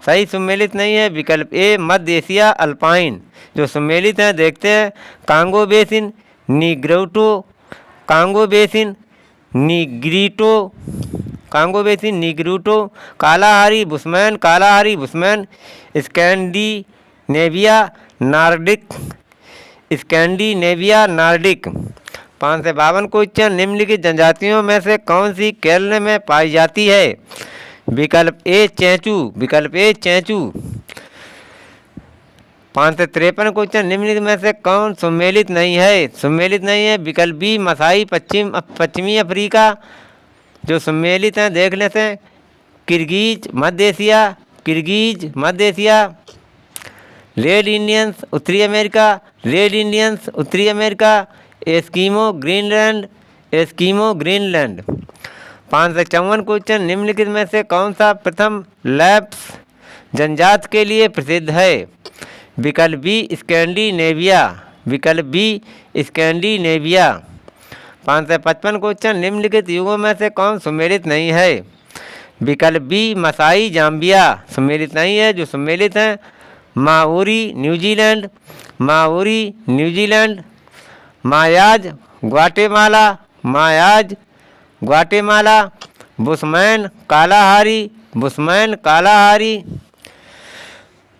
सही सुमेलित नहीं है विकल्प ए मध्य एशिया अल्पाइन। जो सुमेलित हैं देखते हैं। Congo basin, Negrito, Congo basin, Negrito, Congo basin, Negrito. Kalahari Bushman, Kalahari Bushman. Scandinavia Nordic, Scandinavia Nordic. 552 question, निम्नलिखित जनजातियों में से कौन सी केरल में पाई जाती है? विकल्प ए चैंचू, विकल्प ए चैंचू। 553 क्वेश्चन, निम्नलिखित में से कौन सम्मिलित नहीं है? सम्मिलित नहीं है विकल्प बी मसाई पश्चिमी अफ्रीका। जो सम्मिलित हैं देख लेते हैं। किर्गिज मध्य एशिया, किर्गिज मध्य एशिया। रेड इंडियंस उत्तरी अमेरिका, रेड इंडियंस उत्तरी America. Eskimo Greenland, Eskimo Greenland. 554 question, निम्नलिखित में से कौन सा प्रथम लैप्स जनजात के लिए प्रसिद्ध है? विकल्प बी स्कैंडिनेविया, विकल्प बी स्कैंडिनेविया। 555 क्वेश्चन, निम्नलिखित युगों में से कौन सम्मिलित नहीं है? विकल्प बी मसाई जाम्बिया, सम्मिलित नहीं है। जो सम्मिलित हैं Maori New Zealand, Maori New Zealand. Maya's Guatemala, Maya's Guatemala. Bushman Kalahari, Bushman Kalahari.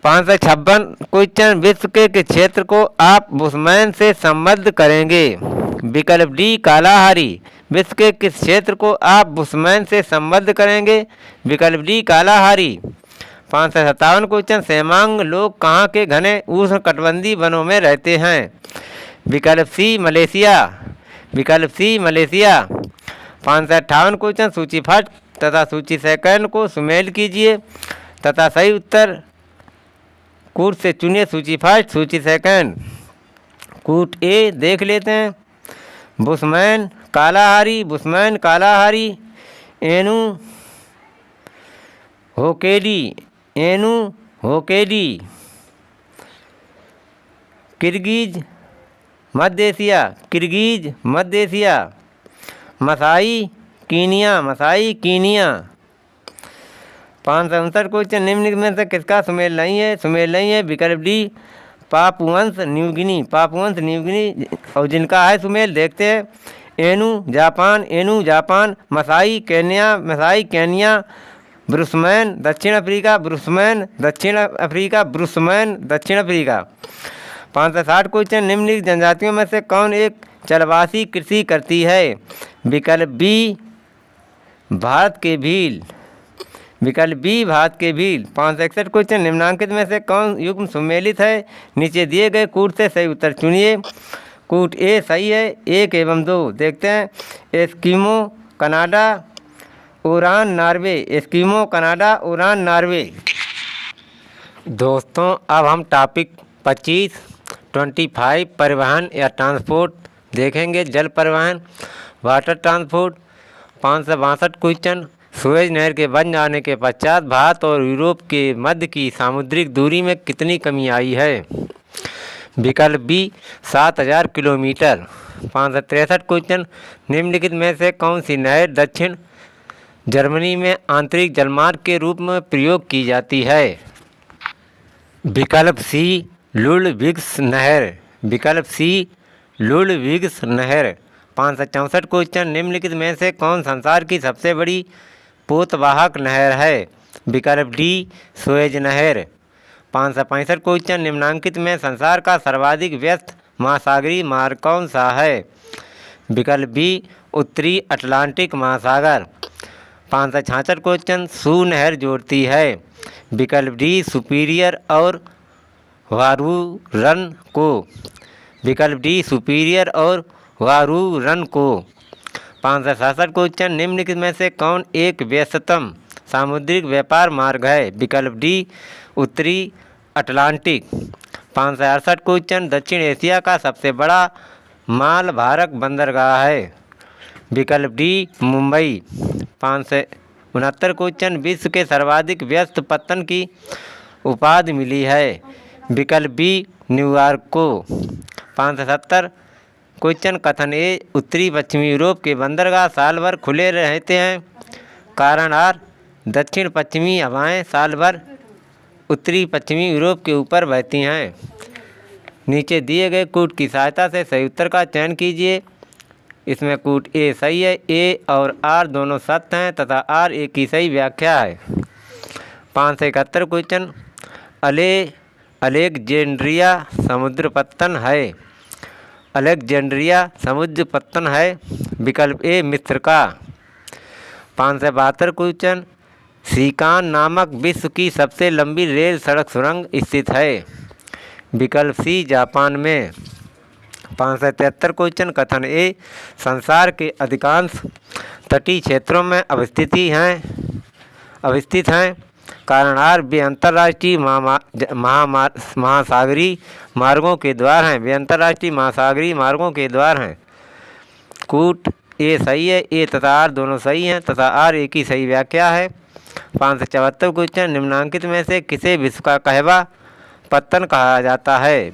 556 question, विश्व के किस क्षेत्र को आप बुशमैन से संबद्ध करेंगे? विकल्प डी कालाहारी। विश्व के किस क्षेत्र को आप बुशमैन से संबद्ध करेंगे? विकल्प डी कालाहारी। 557 क्वेश्चन, सेमांग लोग कहाँ के घने उष्णकटिबंधीय वनों में रहते हैं? विकल्प सी मलेशिया, विकल्प सी मलेशिया। 558 क्वेश्चन, सूची फर्स्ट तथा सूची सेकंड को सुमेल कीजिए तथा सही उत्तर कूट से चुनिए सूची फर्स्ट सूची सेकंड। कूट ए देख लेते हैं। Bushman Kalahari, Bushman Kalahari. Ainu Hokkaido, Ainu Hokkaido. Kirghiz मध्य एशिया, किर्गिज मध्य Asia. Masai Kenya, Masai Kenya. 559 question, निम्नलिखित में से किसका सुमेल नहीं है? सुमेल नहीं है विकल्प D Papuans New Guinea, Papuans New Guinea. और जिनका है सुमेल देखते हैं। Ainu Japan, Ainu Japan. Masai Kenya, Masai Kenya. Bushman दक्षिण अफ्रीका, ब्रुशमैन दक्षिण अफ्रीका, ब्रुशमैन दक्षिण अफ्रीका। 560 क्वेश्चन, निम्नलिखित जनजातियों में से कौन एक जलवासी कृषि करती है? विकल्प बी भारत के भील, विकल्प बी भारत के भील। 561 क्वेश्चन, निम्नांकित में से कौन युग्म सुमेलित है? नीचे दिए गए कूट से सही उत्तर चुनिए। कूट ए सही है, 1 एवं 2 देखते हैं। एस्किमो कनाडा, उरान नॉर्वे, एस्किमो कनाडा, उरान नॉर्वे। दोस्तों अब हम टॉपिक 25 परिवहन या ट्रांसपोर्ट देखेंगे। जल परिवहन, वाटर ट्रांसपोर्ट। 562 क्वेश्चन, सुएज नहर के बन जाने के पश्चात भारत और यूरोप के मध्य की सामुद्रिक दूरी में कितनी कमी आई है? विकल्प बी 7000 किलोमीटर। 563 क्वेश्चन, निम्नलिखित में से कौन सी नहर दक्षिण जर्मनी में आंतरिक जलमार्ग के रूप में प्रयोग की जाती है? विकल्प सी लुडविग्स नहर, विकल्प सी लुडविग्स नहर। 564 क्वेश्चन, निम्नलिखित में से कौन संसार की सबसे बड़ी पोतवाहक नहर है? विकल्प डी सुएज नहर। 565 क्वेश्चन, निम्नांकित में संसार का सर्वाधिक व्यस्त महासागरीय मार्ग कौन सा है? विकल्प बी उत्तरी अटलांटिक महासागर। 566 क्वेश्चन, सू नहर जोड़ती है? विकल्प डी सुपीरियर और वारूरन को, विकल्प डी सुपीरियर और वारूरन को। 567 क्वेश्चन, निम्नलिखित में से कौन एक व्यस्ततम सामुद्रिक व्यापार मार्ग है? विकल्प डी उत्तरी अटलांटिक। 568 क्वेश्चन, दक्षिण एशिया का सबसे बड़ा माल भारत बंदरगाह है? विकल्प डी मुंबई। 569 क्वेश्चन, विश्व के सर्वाधिक व्यस्त पत्तन की उपाधि मिली है? विकल्प बी न्यूयॉर्क को। 570 क्वेश्चन, कथन ए उत्तरी पश्चिमी यूरोप के बंदरगाह साल भर खुले रहते हैं? कारण आर दक्षिण पश्चिमी हवाएं साल भर उत्तरी पश्चिमी यूरोप के ऊपर बहती हैं। नीचे दिए गए कूट की सहायता से सही उत्तर का चयन कीजिए। इसमें कूट ए सही है, ए और आर दोनों सत्य हैं तथा आर ए की सही व्याख्या है। 571 क्वेश्चन, अलेक्जेंड्रिया समुद्र पत्तन है? अलेक्जेंड्रिया समुद्र पत्तन है? विकल्प ए मिस्र का। 572 क्वेश्चन, सीकान नामक विश्व की सबसे लंबी रेल सड़क सुरंग स्थित है? विकल्प सी जापान में। 573 क्वेश्चन, कथन ए संसार के अधिकांश तटीय क्षेत्रों में अवस्थित हैं? कारण आर वे अंतर्राष्ट्रीय महासागरीय मार्गों के द्वार हैं, वे अंतर्राष्ट्रीय महासागरीय मार्गों के द्वार हैं। कूट ए सही है, ए तथा आर दोनों सही हैं तथा आर ए की सही व्याख्या है। 574 क्वेश्चन, निम्नांकित में से किसे विश्व का कहवा पत्तन कहा जाता है?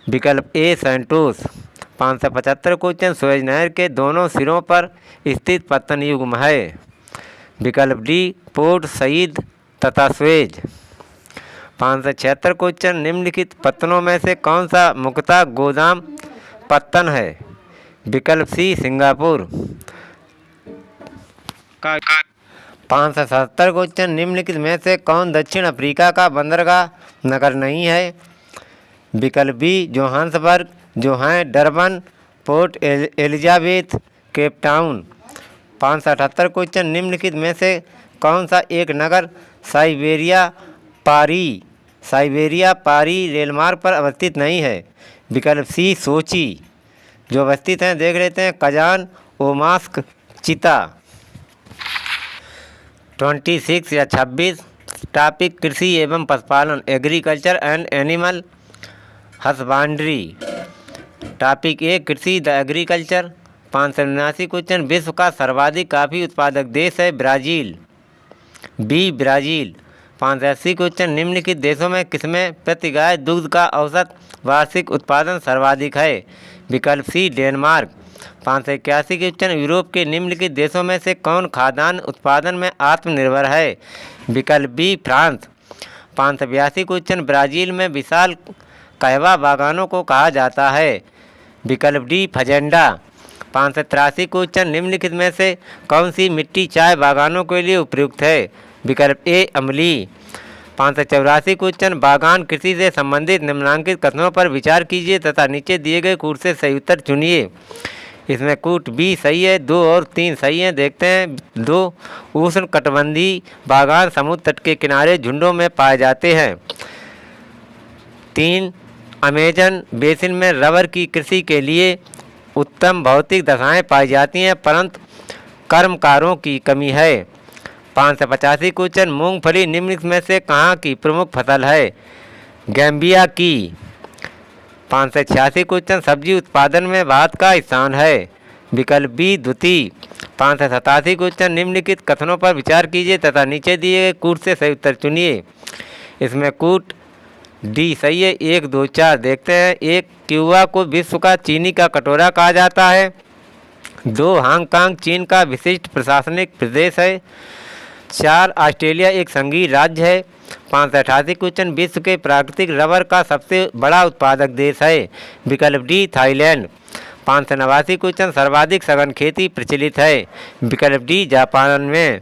विकल्प ए सैंटोस। 575 क्वेश्चन, सुएज नहर के दोनों सिरों पर स्थित पत्तन युग्म है? विकल्प डी पोर्ट सईद तथा सुएज। 576 क्वेश्चन, निम्नलिखित पत्तनों में से कौन सा मुख्यतः गोदाम पत्तन है। विकल्प सी सिंगापुर। 577 क्वेश्चन, निम्नलिखित में से कौन दक्षिण अफ्रीका का बंदरगाह नगर नहीं है? विकल्प B Johannesburg, Durban, Port Elizabeth, Cape Town. 578 question, निम्नलिखित में से कौन सा एक नगर साइबेरिया पारी रेलमार्ग पर अवस्थित नहीं है? विकल्प सी सोची। जो अवस्थित हैं देख लेते हैं, कजान, ओमास्क, चिता। 26 या 26 टॉपिक कृषि एवं पशुपालन, agriculture and animal husbandry. Topic A कृषि द एग्रीकल्चर। 579 क्वेश्चन, विश्व का सर्वाधिक कॉफ़ी उत्पादक देश है? ब्राज़ील। B Brazil. 580 क्वेश्चन, निम्नलिखित देशों में किसमें प्रति गाय दुग्ध का औसत वार्षिक उत्पादन सर्वाधिक है? विकल्प सी डेनमार्क। 581 क्वेश्चन, यूरोप के निम्नलिखित देशों में से कौन खाद्यान्न उत्पादन में आत्मनिर्भर है? विकल्प बी फ्रांस। 582 क्वेश्चन, ब्राज़ील में विशाल कहवा बागानों को कहा जाता है? विकल्प डी फजेंडा। 583 क्वेश्चन, निम्नलिखित में से कौन सी मिट्टी चाय बागानों के लिए उपयुक्त है? विकल्प ए अम्लीय। 584 क्वेश्चन, बागान कृषि से संबंधित निम्नलिखित कथनों पर विचार कीजिए तथा नीचे दिए गए कूट से सही उत्तर चुनिए। इसमें कूट बी सही है, 2 और 3 सही हैं। देखते हैं 2, उष्णकटिबंधीय बागान समुद्र तट के किनारे झुंडों में पाए जाते हैं। 3, अमेजन बेसिन में रबर की कृषि के लिए उत्तम भौतिक दशाएं पाई जाती हैं परंतु कर्मकारों की कमी है। 585 क्वेश्चन, मूंगफली निम्नलिखित में से कहाँ की प्रमुख फसल है? गैम्बिया की। 586 क्वेश्चन, सब्जी उत्पादन में भारत का स्थान है? विकल्प बी द्वितीय। 587 क्वेश्चन, निम्नलिखित कथनों पर विचार कीजिए तथा नीचे दिए गए कूट से सही उत्तर चुनिए। इसमें कूट डी सही है, 1, 2, 4। देखते हैं 1, क्यूबा को विश्व का चीनी का कटोरा कहा जाता है। 2, हांगकांग चीन का विशिष्ट प्रशासनिक प्रदेश है। 4, ऑस्ट्रेलिया एक संघीय राज्य है। 588 क्वेश्चन, विश्व के प्राकृतिक रबर का सबसे बड़ा उत्पादक देश है? विकल्प डी थाईलैंड। 589 क्वेश्चन, सर्वाधिक सघन खेती प्रचलित है? विकल्प डी जापान में।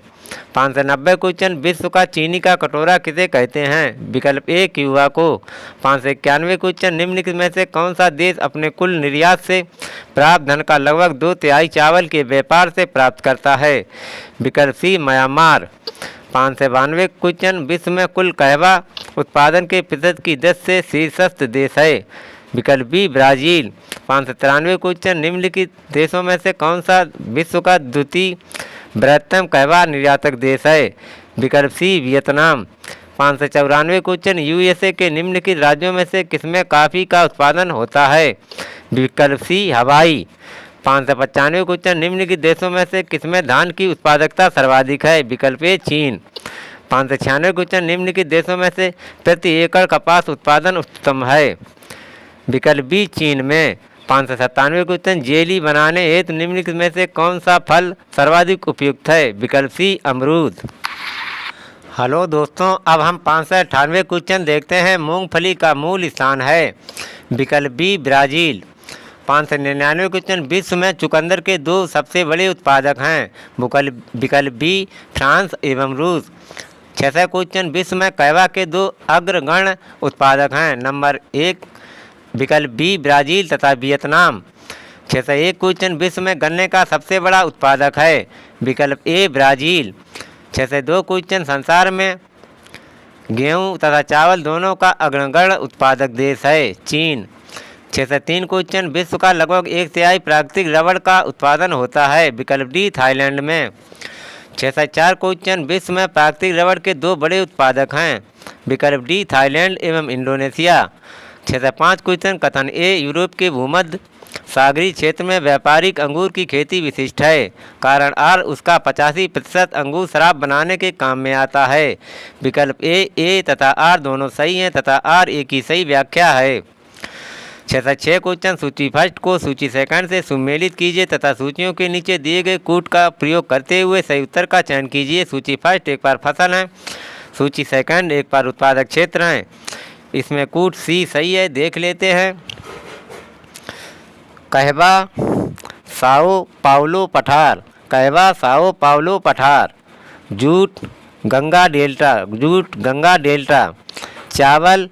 590 क्वेश्चन, विश्व का चीनी का कटोरा किसे कहते हैं? विकल्प ए क्यूबा को। 591 क्वेश्चन, निम्नलिखित में से कौन सा देश अपने कुल निर्यात से प्राप्त धन का लगभग 2/3 चावल के व्यापार से प्राप्त करता है? विकल्प सी म्यांमार। 592 क्वेश्चन, विश्व में कुल कहवा उत्पादन के प्रतिशत की 10 से शीर्षस्थ देश है? विकल्प बी ब्राज़ील। 593 क्वेश्चन, निम्नलिखित देशों में से कौन सा विश्व का द्वितीय बृहत्तम कहवा निर्यातक देश है? विकल्प सी वियतनाम। 594 क्वेश्चन, यूएसए के निम्नलिखित राज्यों में से किसमें कॉफ़ी का उत्पादन होता है? विकल्प सी हवाई। 595 क्वेश्चन, निम्नलिखित देशों में से किसमें धान की उत्पादकता सर्वाधिक है? विकल्प ए चीन। 596 क्वेश्चन, निम्नलिखित देशों में से प्रति एकड़ कपास उत्पादन उच्चतम है? विकल्प बी चीन में। 597 क्वेश्चन, जेली बनाने हेतु निम्नलिखित में से कौन सा फल सर्वाधिक उपयुक्त है? विकल्प सी अमरूद। हेलो दोस्तों, अब हम 598 क्वेश्चन देखते हैं। मूंगफली का मूल स्थान है? विकल्प बी ब्राज़ील। 599 क्वेश्चन, विश्व में चुकंदर के 2 सबसे बड़े उत्पादक हैं? विकल्प बी फ्रांस एवं रूस। 600 क्वेश्चन, विश्व में कहवा के 2 अग्रगण्य उत्पादक हैं? नंबर 1 विकल्प बी ब्राज़ील तथा वियतनाम। 601 क्वेश्चन, विश्व में गन्ने का सबसे बड़ा उत्पादक है? विकल्प ए ब्राज़ील। 602 क्वेश्चन, संसार में गेहूं तथा चावल दोनों का अग्रगण्य उत्पादक देश है? चीन। 603 क्वेश्चन, विश्व का लगभग 1/3 प्राकृतिक रबड़ का उत्पादन होता है? विकल्प डी थाईलैंड में। 604 क्वेश्चन, विश्व में प्राकृतिक रबड़ के 2 बड़े उत्पादक हैं? विकल्प डी थाईलैंड एवं इंडोनेशिया। 605 क्वेश्चन, कथन ए यूरोप के भूमध्य सागरीय क्षेत्र में व्यापारिक अंगूर की खेती विशिष्ट है? कारण आर उसका 85% अंगूर शराब बनाने के काम में आता है? विकल्प ए तथा आर दोनों सही हैं तथा आर ए की सही व्याख्या है। 606 क्वेश्चन, सूची फर्स्ट को सूची सेकंड से सुमेलित कीजिए तथा सूचियों के नीचे दिए गए कूट का प्रयोग करते हुए सही उत्तर का चयन कीजिए। सूची फर्स्ट एक बार फसल है, सूची सेकंड एक बार उत्पादक क्षेत्र है। इसमें कूट सी सही है, देख लेते हैं। कहवा साओ पाउलो पठार, कहवा साओ पाउलो पठार। Jute Ganga delta, jute Ganga delta. चावल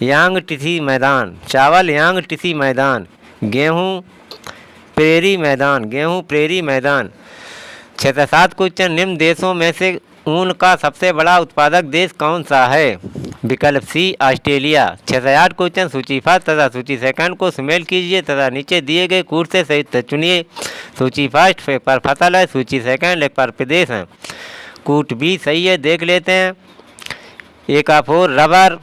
यांगटीसी मैदान, चावल यांगटीसी मैदान। गेहूँ प्रेरी मैदान, गेहूँ प्रेरी मैदान। 6 से 7 क्वेश्चन, निम्न देशों में से ऊन का सबसे बड़ा उत्पादक देश कौन सा है? विकल्प सी ऑस्ट्रेलिया। 6 से 8 क्वेश्चन, सूची फर्स्ट तथा सूची सेकंड को सुमेल कीजिए तथा नीचे दिए गए कूट से सही उत्तर चुनिए। सूची फर्स्ट एक पर फसल है, सूची सेकंड एक पर प्रदेश है। कूट बी सही है, देख लेते हैं। एक का 4 रबर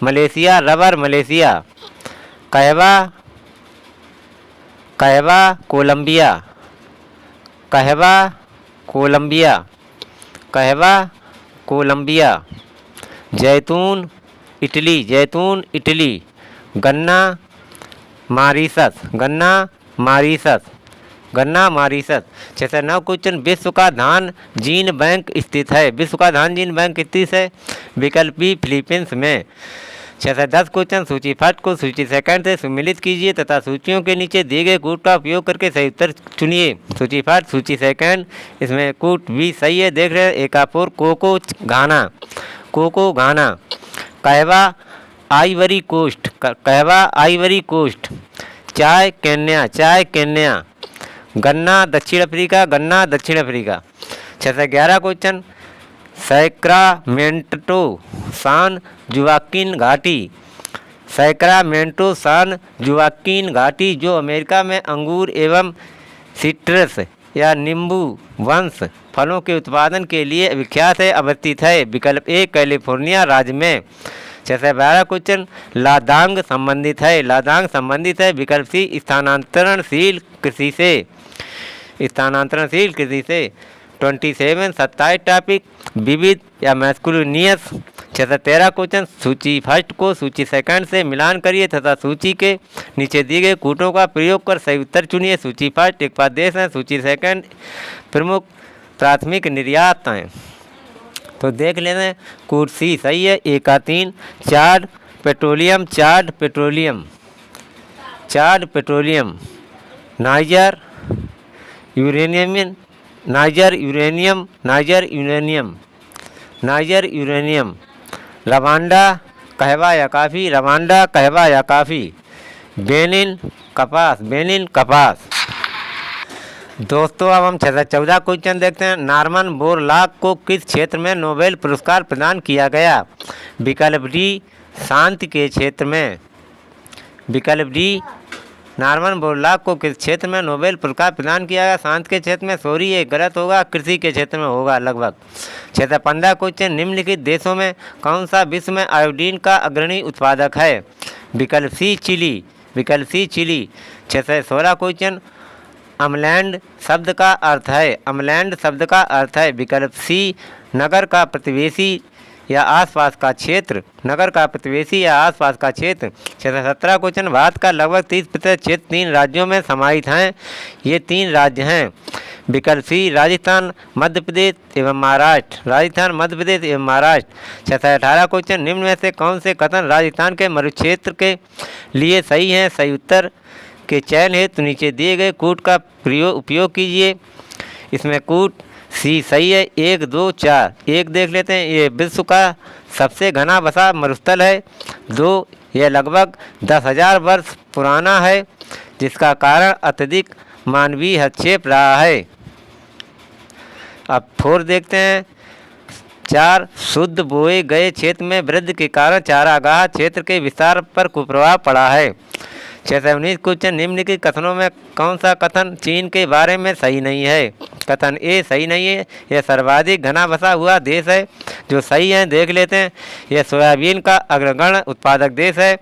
मलेशिया, रबर मलेशिया। कहवा कहवा कोलंबिया, कहवा कोलंबिया, कहवा कोलंबिया। जैतून इटली, जैतून इटली। गन्ना मॉरिशस, गन्ना मॉरिशस, गन्ना मॉरिशस। 6 से 9 क्वेश्चन, विश्व का धान जीन बैंक स्थित है, विश्व का धान जीन बैंक स्थित है। विकल्प बी फिलीपींस में। 6 से 10 क्वेश्चन, सूची फर्स्ट को सूची सेकंड से सम्मिलित कीजिए तथा सूचियों के नीचे दिए गए कूट का उपयोग करके सही उत्तर चुनिए। सूची फर्स्ट, सूची सेकंड, इसमें कूट बी सही है, देख रहे हैं। एक 4 कोको घाना, कोको घाना। कहवा आइवरी कोस्ट, कहवा आइवरी कोस्ट। चाय केन्या, चाय केन्या। गन्ना दक्षिण अफ्रीका, गन्ना दक्षिण अफ्रीका। 6 से 11 क्वेश्चन, सैक्रामेंटो सान जुआकिन घाटी, सैक्रामेंटो सान जुआकिन घाटी जो अमेरिका में अंगूर एवं सिट्रस या नींबू वंश फलों के उत्पादन के लिए विख्यात है, अवस्थित है। विकल्प ए कैलिफोर्निया राज्य में। 6 से 12 क्वेश्चन, लादांग संबंधित है, लादांग संबंधित है। विकल्प सी स्थानांतरणशील कृषि से, स्थानांतरणशील कृषि से। 27 27 टॉपिक, विविध या मैस्कुलिनियस। 6 से 13 क्वेश्चन, सूची फर्स्ट को सूची सेकंड से मिलान करिए तथा सूची के नीचे दिए गए कूटों का प्रयोग कर सही उत्तर चुनिए। सूची फर्स्ट एक प्रदेश है, सूची सेकंड प्रमुख प्राथमिक निर्यात हैं। तो देख लेते हैं, कूट सी सही है। 1 का 3, Chad petroleum, Chad petroleum, Chad petroleum. Niger uranium, Niger uranium, Niger uranium, Niger uranium. Rwanda कहवा या काफ़ी, रवांडा कहवा या काफ़ी। बेनिन कपास, बेनिन कपास। दोस्तों अब हम 6 से 14 क्वेश्चन देखते हैं। नॉर्मन बोरलॉग को किस क्षेत्र में नोबेल पुरस्कार प्रदान किया गया? विकल्प डी शांति के क्षेत्र में। विकल्प डी नॉर्मन बोरलॉग को किस क्षेत्र में नोबेल पुरस्कार प्रदान किया गया? शांति के क्षेत्र में। सॉरी ये गलत होगा, कृषि के क्षेत्र में होगा लगभग। 6 से 15 क्वेश्चन, निम्नलिखित देशों में कौन सा विश्व में आयोडीन का अग्रणी उत्पादक है? विकल्प सी चिली, विकल्प सी चिली। 6 से 16 क्वेश्चन, अमलैंड शब्द का अर्थ है, अमलैंड शब्द का अर्थ है। विकल्प सी नगर का प्रतिवेशी या आसपास का क्षेत्र, नगर का प्रतिवेशी या आसपास का क्षेत्र। 6 से 17 क्वेश्चन, भारत का लगभग 30% क्षेत्र 3 राज्यों में समाहित हैं, ये 3 राज्य हैं। विकल्प सी राजस्थान, मध्य प्रदेश एवं महाराष्ट्र, राजस्थान, मध्य प्रदेश एवं महाराष्ट्र। 6 से 18 क्वेश्चन, निम्न में से कौन से कथन राजस्थान के मरुक्षेत्र के लिए सही हैं? सही उत्तर के चयन हेतु नीचे दिए गए कूट का उपयोग कीजिए। इसमें कूट सी सही है। 1 2 4, 1 देख लेते हैं, ये विश्व का सबसे घना बसा मरुस्थल है। 2 यह लगभग 10,000 वर्ष पुराना है, जिसका कारण अत्यधिक मानवीय हस्तक्षेप रहा है। अब 4 देखते हैं। 4 शुद्ध बोए गए क्षेत्र में वृद्धि के कारण चारागाह क्षेत्र के विस्तार पर कुप्रभाव पड़ा है। 6 से 19 क्वेश्चन, निम्नलिखित कथनों में कौन सा कथन चीन के बारे में सही नहीं है? कथन ए सही नहीं है, यह सर्वाधिक घना बसा हुआ देश है। जो सही है देख लेते हैं, यह सोयाबीन का अग्रगण्य उत्पादक देश है।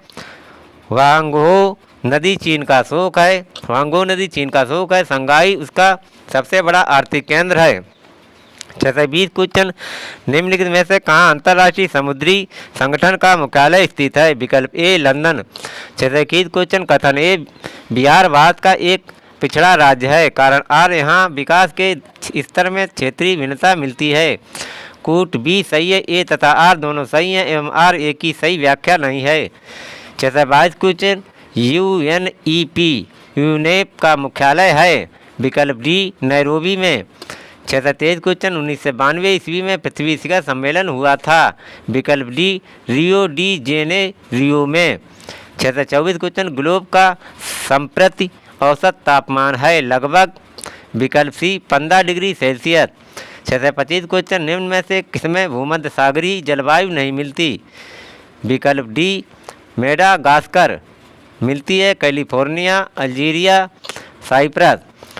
वांगहो नदी चीन का शोक है, वांगहो नदी चीन का शोक है। संघाई उसका सबसे बड़ा आर्थिक केंद्र है। 6 से 20 क्वेश्चन, निम्नलिखित में से कहाँ अंतर्राष्ट्रीय समुद्री संगठन का मुख्यालय स्थित है? विकल्प ए लंदन। 6 से 21 क्वेश्चन, कथन ए बिहार भारत का एक पिछड़ा राज्य है, कारण आर यहाँ विकास के स्तर में क्षेत्रीय भिन्नता मिलती है। कूट बी सही है, ए तथा आर दोनों सही हैं एवं आर ए की सही व्याख्या नहीं है। 6 से 22 क्वेश्चन, UNEP यूनेप का मुख्यालय है? विकल्प डी नैरोबी में। 623 क्वेश्चन 1992 ईस्वी में पृथ्वी शिखर सम्मेलन हुआ था? विकल्प डी रियो डी जेनेरियो में। 624 क्वेश्चन ग्लोब का संप्रति औसत तापमान है? लगभग। विकल्प सी 15 डिग्री सेल्सियस। 625 क्वेश्चन निम्न में से किसमें भूमध्य सागरीय जलवायु नहीं मिलती? विकल्प डी मेडागास्कर मिलती है, California, Algeria, Cyprus.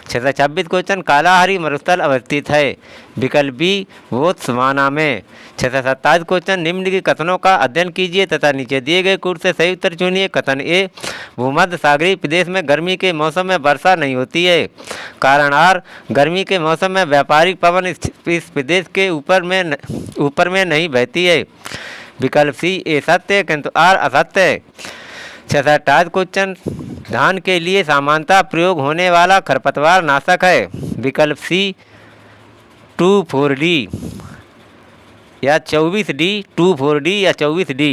626 question Kalahari मरुस्थल अवस्थित है? विकल्प बी बोत्सवाना में। 627 क्वेश्चन निम्नलिखित कथनों का अध्ययन कीजिए तथा नीचे दिए गए कूट से सही उत्तर चुनिए। कथन ए, भूमध्य सागरीय प्रदेश में गर्मी के मौसम में वर्षा नहीं होती है। कारण आर, गर्मी के मौसम में व्यापारिक पवन इस प्रदेश के ऊपर में नहीं बहती है। विकल्प सी ए सत्य है किंतु आर असत्य है। 628 क्वेश्चन धान के लिए सामान्यतः प्रयोग होने वाला खरपतवार नाशक है? विकल्प सी 2,4-D या 24D, 2,4-D या 24D।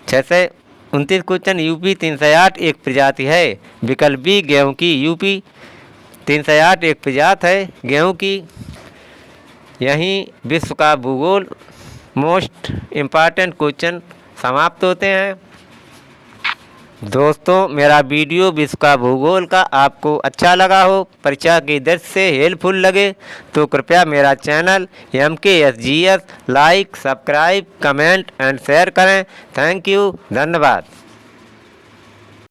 629 क्वेश्चन यूपी 308 एक प्रजाति है? विकल्प बी गेहूं की। यूपी 308 एक प्रजाति है गेहूं की। यहीं विश्व का भूगोल मोस्ट इम्पॉर्टेंट क्वेश्चन समाप्त होते हैं। दोस्तों, मेरा वीडियो विश्व का भूगोल का आपको अच्छा लगा हो, परीक्षा की दृष्टि से हेल्पफुल लगे तो कृपया मेरा channel MKSGS like, subscribe, comment and share करें। थैंक यू, धन्यवाद।